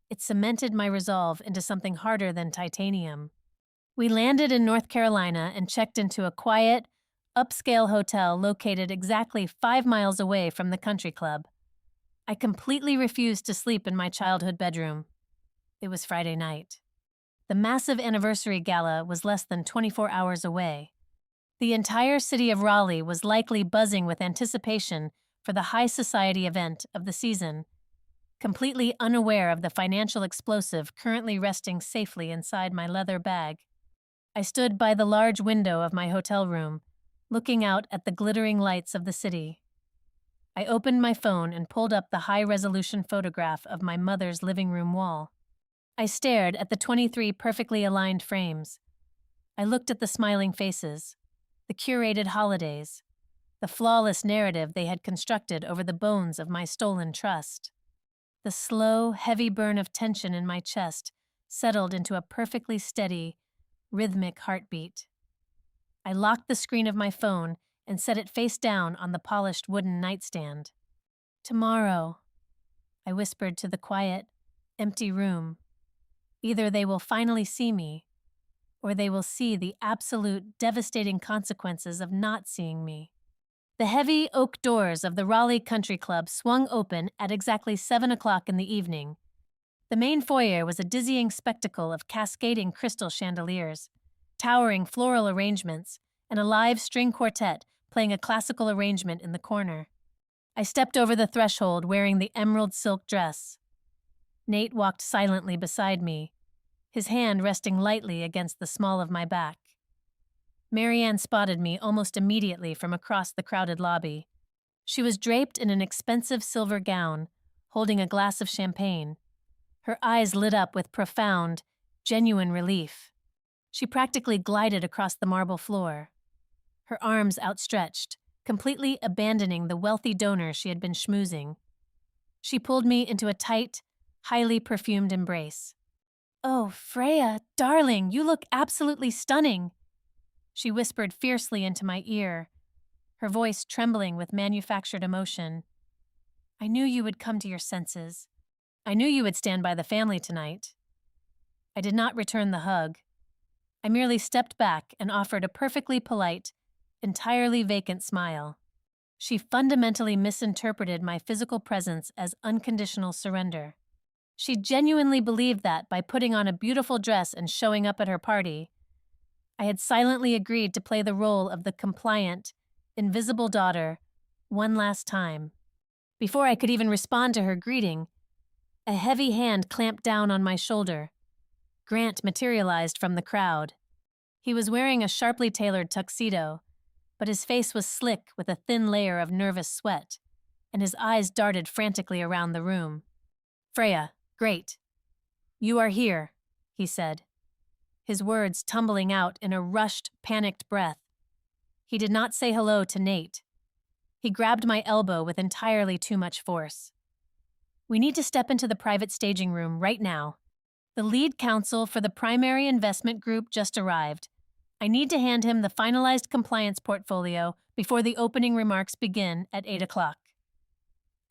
It cemented my resolve into something harder than titanium. We landed in North Carolina and checked into a quiet, upscale hotel located exactly 5 miles away from the country club. I completely refused to sleep in my childhood bedroom. It was Friday night. The massive anniversary gala was less than 24 hours away. The entire city of Raleigh was likely buzzing with anticipation for the high society event of the season, completely unaware of the financial explosive currently resting safely inside my leather bag. I stood by the large window of my hotel room, looking out at the glittering lights of the city. I opened my phone and pulled up the high-resolution photograph of my mother's living room wall. I stared at the 23 perfectly aligned frames. I looked at the smiling faces, the curated holidays, the flawless narrative they had constructed over the bones of my stolen trust. The slow, heavy burn of tension in my chest settled into a perfectly steady, rhythmic heartbeat. I locked the screen of my phone and set it face down on the polished wooden nightstand. Tomorrow, I whispered to the quiet, empty room. Either they will finally see me, or they will see the absolute, devastating consequences of not seeing me. The heavy oak doors of the Raleigh Country Club swung open at exactly 7 o'clock in the evening. The main foyer was a dizzying spectacle of cascading crystal chandeliers, towering floral arrangements, and a live string quartet playing a classical arrangement in the corner. I stepped over the threshold wearing the emerald silk dress. Nate walked silently beside me, his hand resting lightly against the small of my back. Marianne spotted me almost immediately from across the crowded lobby. She was draped in an expensive silver gown, holding a glass of champagne. Her eyes lit up with profound, genuine relief. She practically glided across the marble floor, her arms outstretched, completely abandoning the wealthy donor she had been schmoozing. She pulled me into a tight, highly perfumed embrace. "Oh, Freya, darling, you look absolutely stunning," she whispered fiercely into my ear, her voice trembling with manufactured emotion. "I knew you would come to your senses. I knew you would stand by the family tonight." I did not return the hug. I merely stepped back and offered a perfectly polite, entirely vacant smile. She fundamentally misinterpreted my physical presence as unconditional surrender. She genuinely believed that by putting on a beautiful dress and showing up at her party, I had silently agreed to play the role of the compliant, invisible daughter one last time. Before I could even respond to her greeting, a heavy hand clamped down on my shoulder. Grant materialized from the crowd. He was wearing a sharply tailored tuxedo, but his face was slick with a thin layer of nervous sweat, and his eyes darted frantically around the room. "Freya, great. You are here," he said, his words tumbling out in a rushed, panicked breath. He did not say hello to Nate. He grabbed my elbow with entirely too much force. "We need to step into the private staging room right now. The lead counsel for the primary investment group just arrived. I need to hand him the finalized compliance portfolio before the opening remarks begin at 8 o'clock.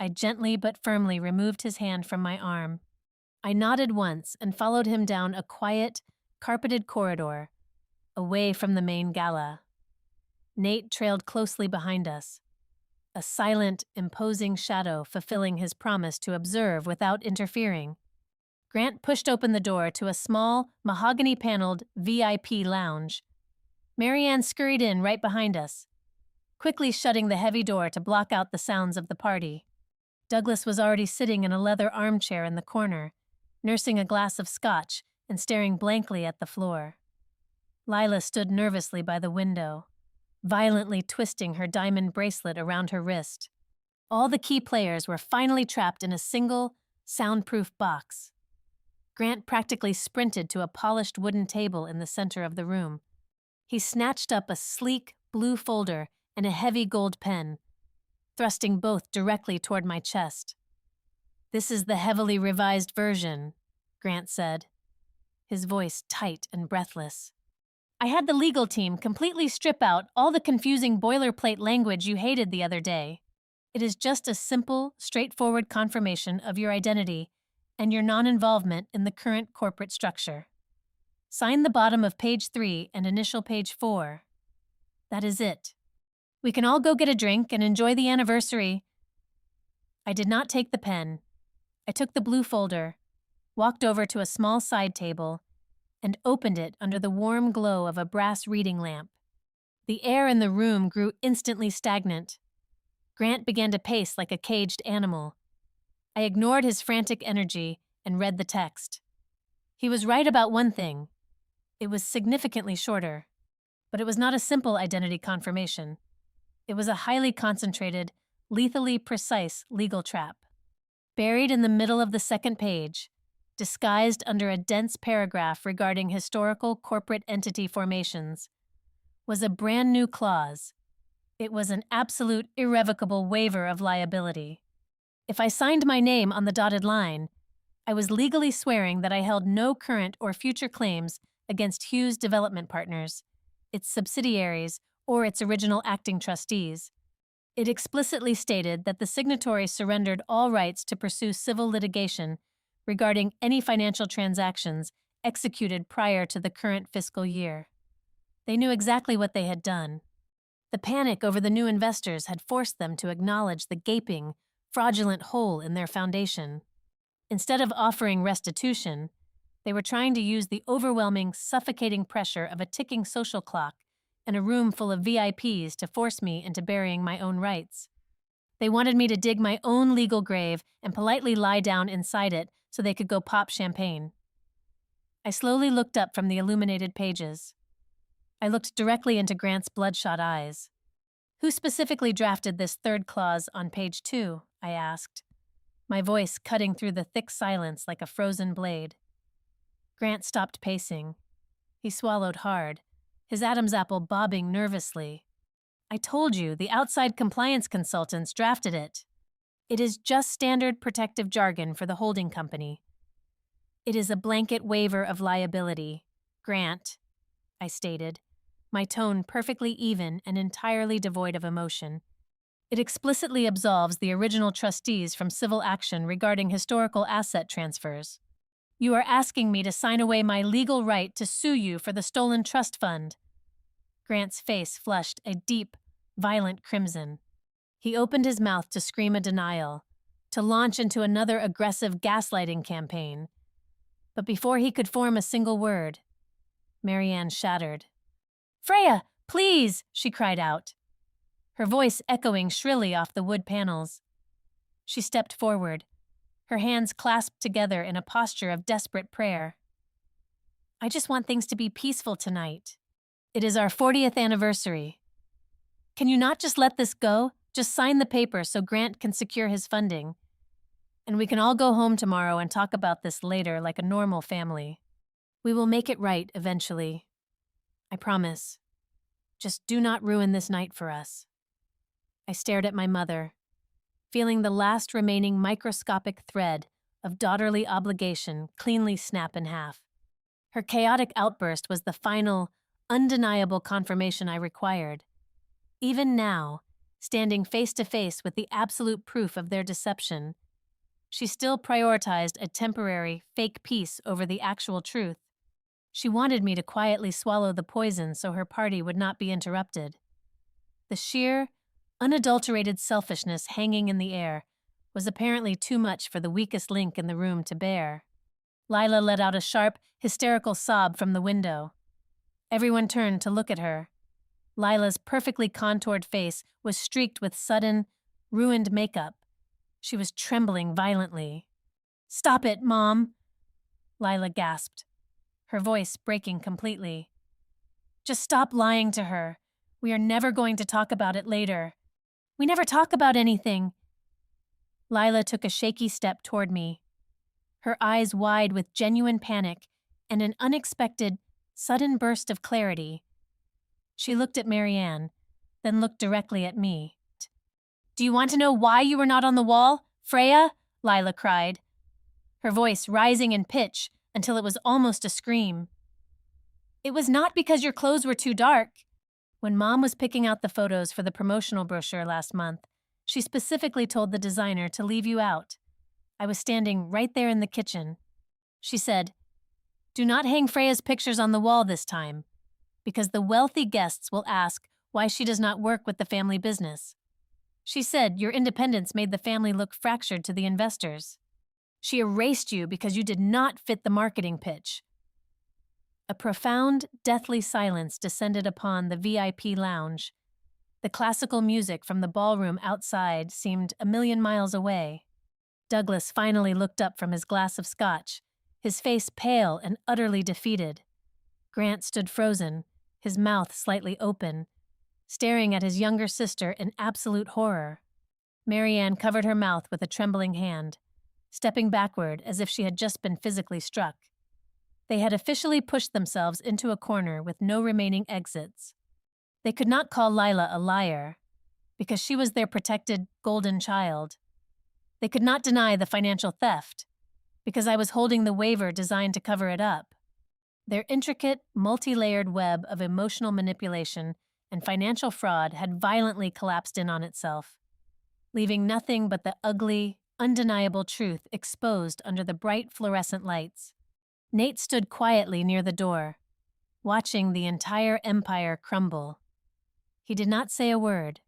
I gently but firmly removed his hand from my arm. I nodded once and followed him down a quiet, carpeted corridor, away from the main gala. Nate trailed closely behind us, a silent, imposing shadow fulfilling his promise to observe without interfering. Grant pushed open the door to a small, mahogany-paneled VIP lounge. Marianne scurried in right behind us, quickly shutting the heavy door to block out the sounds of the party. Douglas was already sitting in a leather armchair in the corner, nursing a glass of scotch and staring blankly at the floor. Lila stood nervously by the window, violently twisting her diamond bracelet around her wrist. All the key players were finally trapped in a single, soundproof box. Grant practically sprinted to a polished wooden table in the center of the room. He snatched up a sleek, blue folder and a heavy gold pen, thrusting both directly toward my chest. "This is the heavily revised version," Grant said, his voice tight and breathless. "I had the legal team completely strip out all the confusing boilerplate language you hated the other day. It is just a simple, straightforward confirmation of your identity and your non-involvement in the current corporate structure. Sign the bottom of page 3 and initial page 4. That is it. We can all go get a drink and enjoy the anniversary." I did not take the pen. I took the blue folder, walked over to a small side table, and opened it under the warm glow of a brass reading lamp. The air in the room grew instantly stagnant. Grant began to pace like a caged animal. I ignored his frantic energy and read the text. He was right about one thing. It was significantly shorter, but it was not a simple identity confirmation. It was a highly concentrated, lethally precise legal trap. Buried in the middle of the second page, disguised under a dense paragraph regarding historical corporate entity formations, was a brand new clause. It was an absolute, irrevocable waiver of liability. If I signed my name on the dotted line, I was legally swearing that I held no current or future claims against Hughes Development Partners, its subsidiaries, or its original acting trustees. It explicitly stated that the signatory surrendered all rights to pursue civil litigation regarding any financial transactions executed prior to the current fiscal year. They knew exactly what they had done. The panic over the new investors had forced them to acknowledge the gaping, fraudulent hole in their foundation. Instead of offering restitution, they were trying to use the overwhelming, suffocating pressure of a ticking social clock and a room full of VIPs to force me into burying my own rights. They wanted me to dig my own legal grave and politely lie down inside it so they could go pop champagne. I slowly looked up from the illuminated pages. I looked directly into Grant's bloodshot eyes. "Who specifically drafted this third clause on page 2? I asked, my voice cutting through the thick silence like a frozen blade. Grant stopped pacing. He swallowed hard, his Adam's apple bobbing nervously. "I told you, the outside compliance consultants drafted it. It is just standard protective jargon for the holding company. It is a blanket waiver of liability, Grant," I stated, my tone perfectly even and entirely devoid of emotion. "It explicitly absolves the original trustees from civil action regarding historical asset transfers. You are asking me to sign away my legal right to sue you for the stolen trust fund." Grant's face flushed a deep, violent crimson. He opened his mouth to scream a denial, to launch into another aggressive gaslighting campaign. But before he could form a single word, Marianne shattered. "Freya, please!" she cried out, her voice echoing shrilly off the wood panels. She stepped forward, her hands clasped together in a posture of desperate prayer. "I just want things to be peaceful tonight. It is our 40th anniversary. Can you not just let this go? Just sign the paper so Grant can secure his funding. And we can all go home tomorrow and talk about this later like a normal family. We will make it right eventually. I promise. Just do not ruin this night for us." I stared at my mother, feeling the last remaining microscopic thread of daughterly obligation cleanly snap in half. Her chaotic outburst was the final, undeniable confirmation I required. Even now, standing face to face with the absolute proof of their deception, she still prioritized a temporary, fake peace over the actual truth. She wanted me to quietly swallow the poison so her party would not be interrupted. The sheer, unadulterated selfishness hanging in the air was apparently too much for the weakest link in the room to bear. Lila let out a sharp, hysterical sob from the window. Everyone turned to look at her. Lila's perfectly contoured face was streaked with sudden, ruined makeup. She was trembling violently. "Stop it, Mom!" Lila gasped, her voice breaking completely. "Just stop lying to her. We are never going to talk about it later. We never talk about anything." Lila took a shaky step toward me, her eyes wide with genuine panic and an unexpected, sudden burst of clarity. She looked at Marianne, then looked directly at me. "Do you want to know why you were not on the wall, Freya?" Lila cried, her voice rising in pitch until it was almost a scream. "It was not because your clothes were too dark. When Mom was picking out the photos for the promotional brochure last month, she specifically told the designer to leave you out. I was standing right there in the kitchen. She said, 'Do not hang Freya's pictures on the wall this time, because the wealthy guests will ask why she does not work with the family business.' She said your independence made the family look fractured to the investors. She erased you because you did not fit the marketing pitch." A profound, deathly silence descended upon the VIP lounge. The classical music from the ballroom outside seemed a million miles away. Douglas finally looked up from his glass of scotch, his face pale and utterly defeated. Grant stood frozen, his mouth slightly open, staring at his younger sister in absolute horror. Marianne covered her mouth with a trembling hand, stepping backward as if she had just been physically struck. They had officially pushed themselves into a corner with no remaining exits. They could not call Lila a liar, because she was their protected golden child. They could not deny the financial theft, because I was holding the waiver designed to cover it up. Their intricate, multi-layered web of emotional manipulation and financial fraud had violently collapsed in on itself, leaving nothing but the ugly, undeniable truth exposed under the bright fluorescent lights. Nate stood quietly near the door, watching the entire empire crumble. He did not say a word,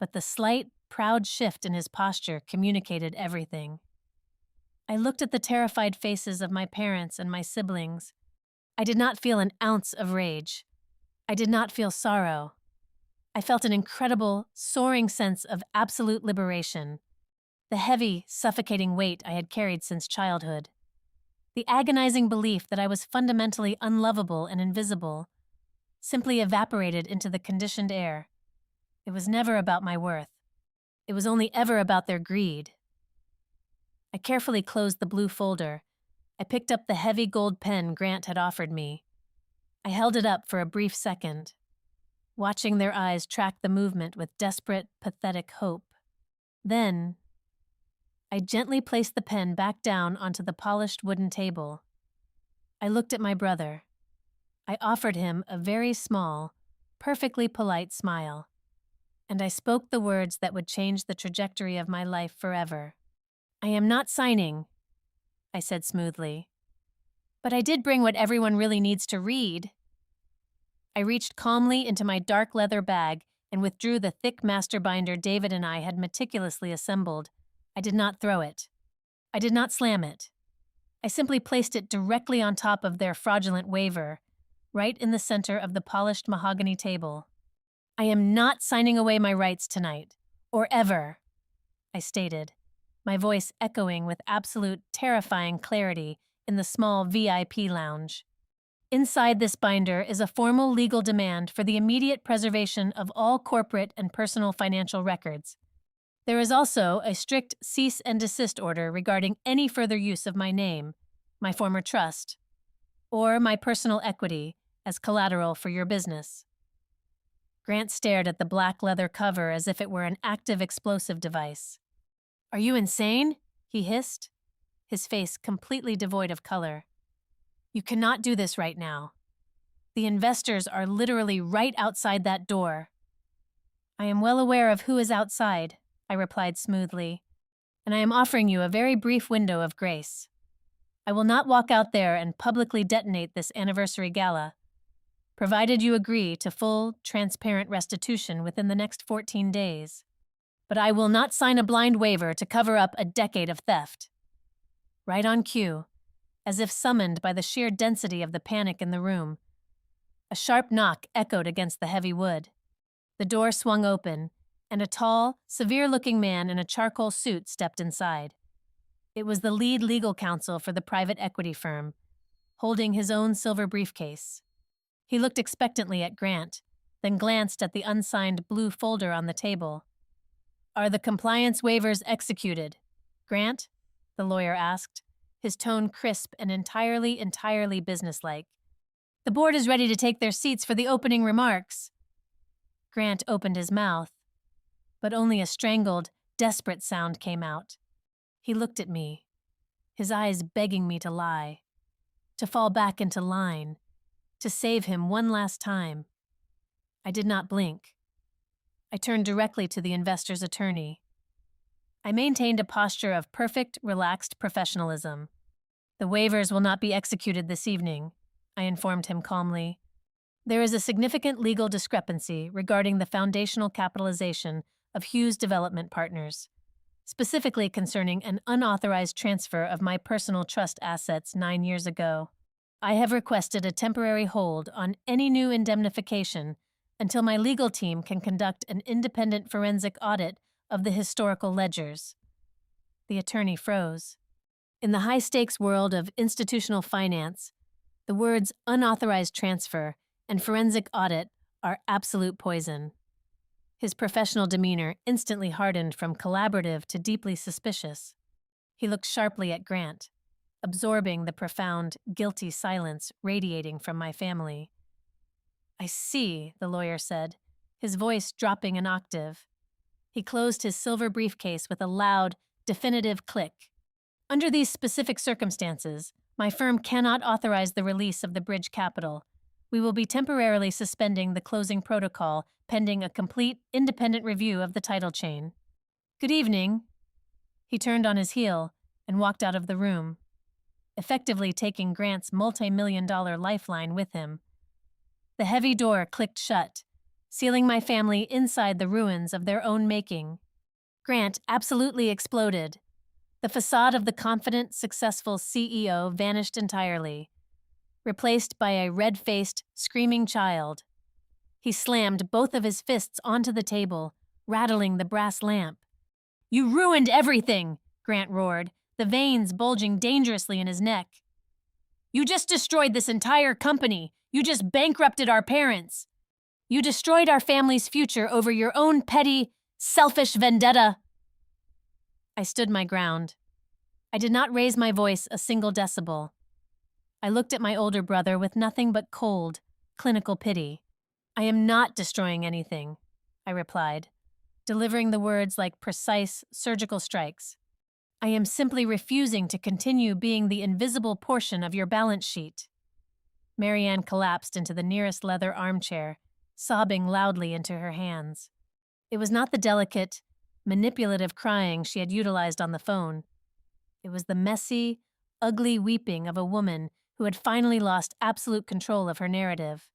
but the slight, proud shift in his posture communicated everything. I looked at the terrified faces of my parents and my siblings. I did not feel an ounce of rage. I did not feel sorrow. I felt an incredible, soaring sense of absolute liberation, the heavy, suffocating weight I had carried since childhood. The agonizing belief that I was fundamentally unlovable and invisible simply evaporated into the conditioned air. It was never about my worth. It was only ever about their greed. I carefully closed the blue folder. I picked up the heavy gold pen Grant had offered me. I held it up for a brief second, watching their eyes track the movement with desperate, pathetic hope. Then, I gently placed the pen back down onto the polished wooden table. I looked at my brother. I offered him a very small, perfectly polite smile, and I spoke the words that would change the trajectory of my life forever. "I am not signing," I said smoothly. "But I did bring what everyone really needs to read." I reached calmly into my dark leather bag and withdrew the thick master binder David and I had meticulously assembled. I did not throw it. I did not slam it. I simply placed it directly on top of their fraudulent waiver, right in the center of the polished mahogany table. "I am not signing away my rights tonight, or ever," I stated, my voice echoing with absolute, terrifying clarity in the small VIP lounge. "Inside this binder is a formal legal demand for the immediate preservation of all corporate and personal financial records. There is also a strict cease and desist order regarding any further use of my name, my former trust, or my personal equity as collateral for your business." Grant stared at the black leather cover as if it were an active explosive device. "Are you insane?" he hissed, his face completely devoid of color. "You cannot do this right now. The investors are literally right outside that door." "I am well aware of who is outside," I replied smoothly, "and I am offering you a very brief window of grace. I will not walk out there and publicly detonate this anniversary gala, provided you agree to full, transparent restitution within the next 14 days. But I will not sign a blind waiver to cover up a decade of theft." Right on cue, as if summoned by the sheer density of the panic in the room, a sharp knock echoed against the heavy wood. The door swung open, and a tall, severe-looking man in a charcoal suit stepped inside. It was the lead legal counsel for the private equity firm, holding his own silver briefcase. He looked expectantly at Grant, then glanced at the unsigned blue folder on the table. "Are the compliance waivers executed, Grant?" the lawyer asked, his tone crisp and entirely businesslike. "The board is ready to take their seats for the opening remarks." Grant opened his mouth, but only a strangled, desperate sound came out. He looked at me, his eyes begging me to lie, to fall back into line, to save him one last time. I did not blink. I turned directly to the investor's attorney. I maintained a posture of perfect, relaxed professionalism. "The waivers will not be executed this evening," I informed him calmly. "There is a significant legal discrepancy regarding the foundational capitalization of Hughes Development Partners, specifically concerning an unauthorized transfer of my personal trust assets 9 years ago. I have requested a temporary hold on any new indemnification until my legal team can conduct an independent forensic audit of the historical ledgers." The attorney froze. In the high-stakes world of institutional finance, The words unauthorized transfer and forensic audit are absolute poison. His professional demeanor instantly hardened from collaborative to deeply suspicious. He looked sharply at Grant, absorbing the profound, guilty silence radiating from my family. "I see," the lawyer said, his voice dropping an octave. He closed his silver briefcase with a loud, definitive click. "Under these specific circumstances, my firm cannot authorize the release of the bridge capital. We will be temporarily suspending the closing protocol pending a complete, independent review of the title chain. Good evening." He turned on his heel and walked out of the room, effectively taking Grant's multi-million-dollar lifeline with him. The heavy door clicked shut, sealing my family inside the ruins of their own making. Grant absolutely exploded. The facade of the confident, successful CEO vanished entirely, replaced by a red-faced, screaming child. He slammed both of his fists onto the table, rattling the brass lamp. "You ruined everything!" Grant roared, the veins bulging dangerously in his neck. "You just destroyed this entire company. You just bankrupted our parents. You destroyed our family's future over your own petty, selfish vendetta." I stood my ground. I did not raise my voice a single decibel. I looked at my older brother with nothing but cold, clinical pity. "I am not destroying anything," I replied, delivering the words like precise, surgical strikes. "I am simply refusing to continue being the invisible portion of your balance sheet." Marianne collapsed into the nearest leather armchair, sobbing loudly into her hands. It was not the delicate, manipulative crying she had utilized on the phone. It was the messy, ugly weeping of a woman who had finally lost absolute control of her narrative.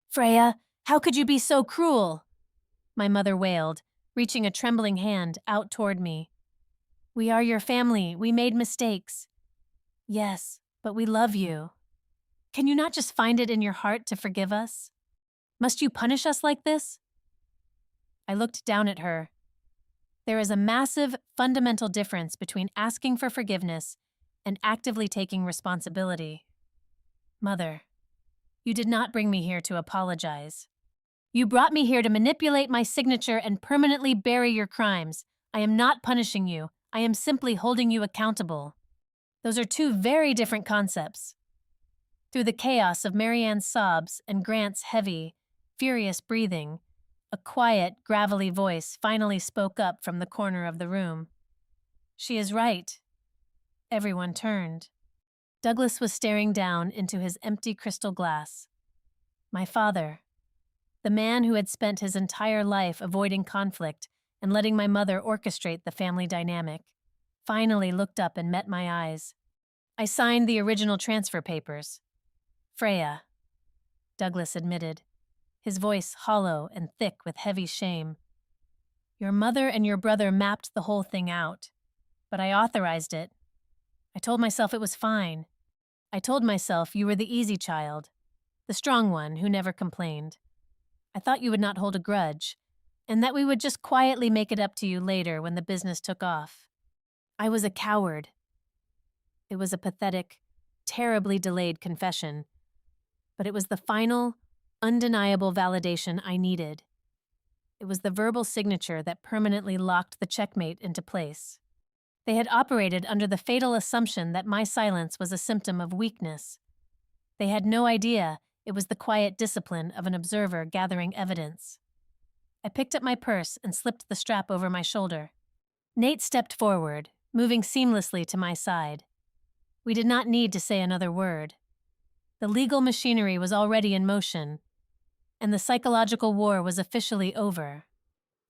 "Freya, how could you be so cruel?" my mother wailed, reaching a trembling hand out toward me. "We are your family. We made mistakes." "Yes, but we love you. Can you not just find it in your heart to forgive us? Must you punish us like this?" I looked down at her. There is a massive, fundamental difference between asking for forgiveness and actively taking responsibility. Mother, you did not bring me here to apologize. You brought me here to manipulate my signature and permanently bury your crimes. I am not punishing you. I am simply holding you accountable. Those are two very different concepts. Through the chaos of Marianne's sobs and Grant's heavy, furious breathing, a quiet, gravelly voice finally spoke up from the corner of the room. "She is right." Everyone turned. Douglas was staring down into his empty crystal glass. My father, the man who had spent his entire life avoiding conflict and letting my mother orchestrate the family dynamic, finally looked up and met my eyes. "I signed the original transfer papers." "Freya," Douglas admitted, his voice hollow and thick with heavy shame. "Your mother and your brother mapped the whole thing out, but I authorized it. I told myself it was fine. I told myself you were the easy child, the strong one who never complained. I thought you would not hold a grudge, and that we would just quietly make it up to you later when the business took off. I was a coward." It was a pathetic, terribly delayed confession, but it was the final, undeniable validation I needed. It was the verbal signature that permanently locked the checkmate into place. They had operated under the fatal assumption that my silence was a symptom of weakness. They had no idea it was the quiet discipline of an observer gathering evidence. I picked up my purse and slipped the strap over my shoulder. Nate stepped forward, moving seamlessly to my side. We did not need to say another word. The legal machinery was already in motion, and the psychological war was officially over.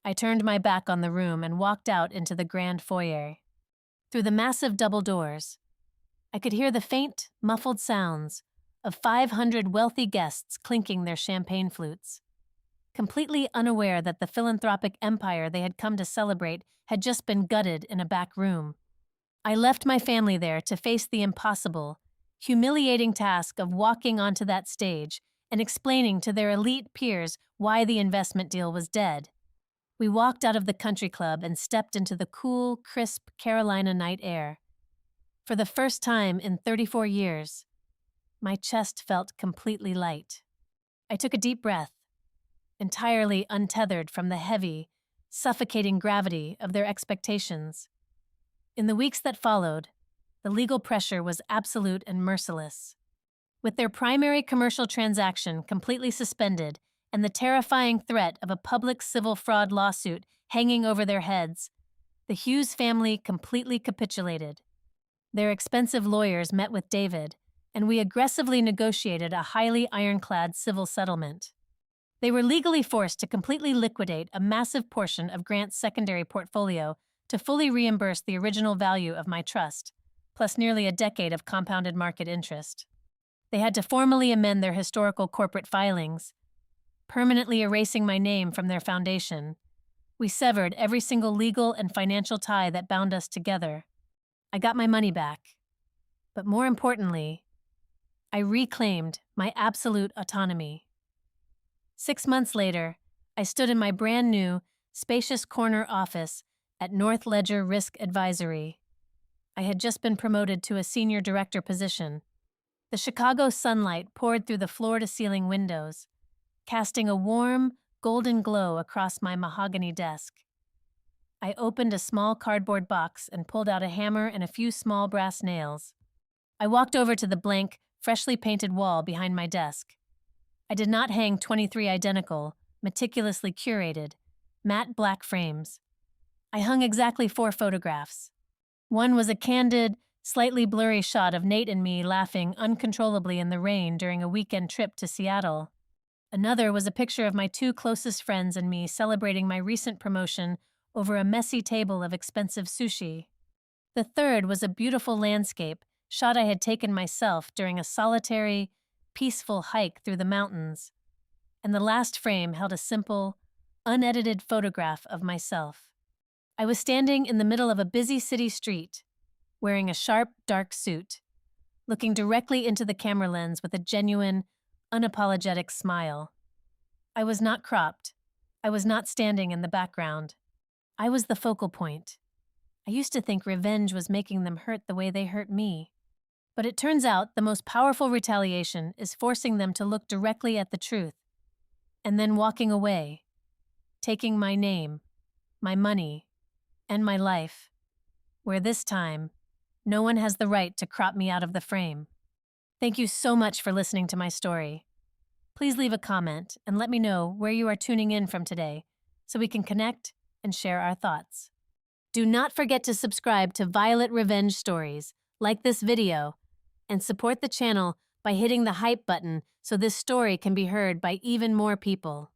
I turned my back on the room and walked out into the grand foyer. Through the massive double doors, I could hear the faint, muffled sounds of 500 wealthy guests clinking their champagne flutes, completely unaware that the philanthropic empire they had come to celebrate had just been gutted in a back room. I left my family there to face the impossible, humiliating task of walking onto that stage and explaining to their elite peers why the investment deal was dead. We walked out of the country club and stepped into the cool, crisp Carolina night air. For the first time in 34 years, My chest felt completely light. I took a deep breath, entirely untethered from the heavy, suffocating gravity of their expectations. In the weeks that followed, the legal pressure was absolute and merciless. With their primary commercial transaction completely suspended and the terrifying threat of a public civil fraud lawsuit hanging over their heads, the Hughes family completely capitulated. Their expensive lawyers met with David, and we aggressively negotiated a highly ironclad civil settlement. They were legally forced to completely liquidate a massive portion of Grant's secondary portfolio to fully reimburse the original value of my trust, plus nearly a decade of compounded market interest. They had to formally amend their historical corporate filings, permanently erasing my name from their foundation. We severed every single legal and financial tie that bound us together. I got my money back. But more importantly, I reclaimed my absolute autonomy. 6 months later, I stood in my brand new, spacious corner office at North Ledger Risk Advisory. I had just been promoted to a senior director position. The Chicago sunlight poured through the floor-to-ceiling windows, casting a warm, golden glow across my mahogany desk. I opened a small cardboard box and pulled out a hammer and a few small brass nails. I walked over to the blank, freshly painted wall behind my desk. I did not hang 23 identical, meticulously curated, matte black frames. I hung exactly 4 photographs. One was a candid, slightly blurry shot of Nate and me laughing uncontrollably in the rain during a weekend trip to Seattle. Another was a picture of my 2 closest friends and me celebrating my recent promotion over a messy table of expensive sushi. The third was a beautiful landscape shot I had taken myself during a solitary, peaceful hike through the mountains. And the last frame held a simple, unedited photograph of myself. I was standing in the middle of a busy city street, wearing a sharp, dark suit, looking directly into the camera lens with a genuine, unapologetic smile. I was not cropped. I was not standing in the background. I was the focal point. I used to think revenge was making them hurt the way they hurt me. But it turns out the most powerful retaliation is forcing them to look directly at the truth, and then walking away, taking my name, my money, and my life, where this time, no one has the right to crop me out of the frame. Thank you so much for listening to my story. Please leave a comment and let me know where you are tuning in from today so we can connect and share our thoughts. Do not forget to subscribe to Violet Revenge Stories, like this video, and support the channel by hitting the hype button so this story can be heard by even more people.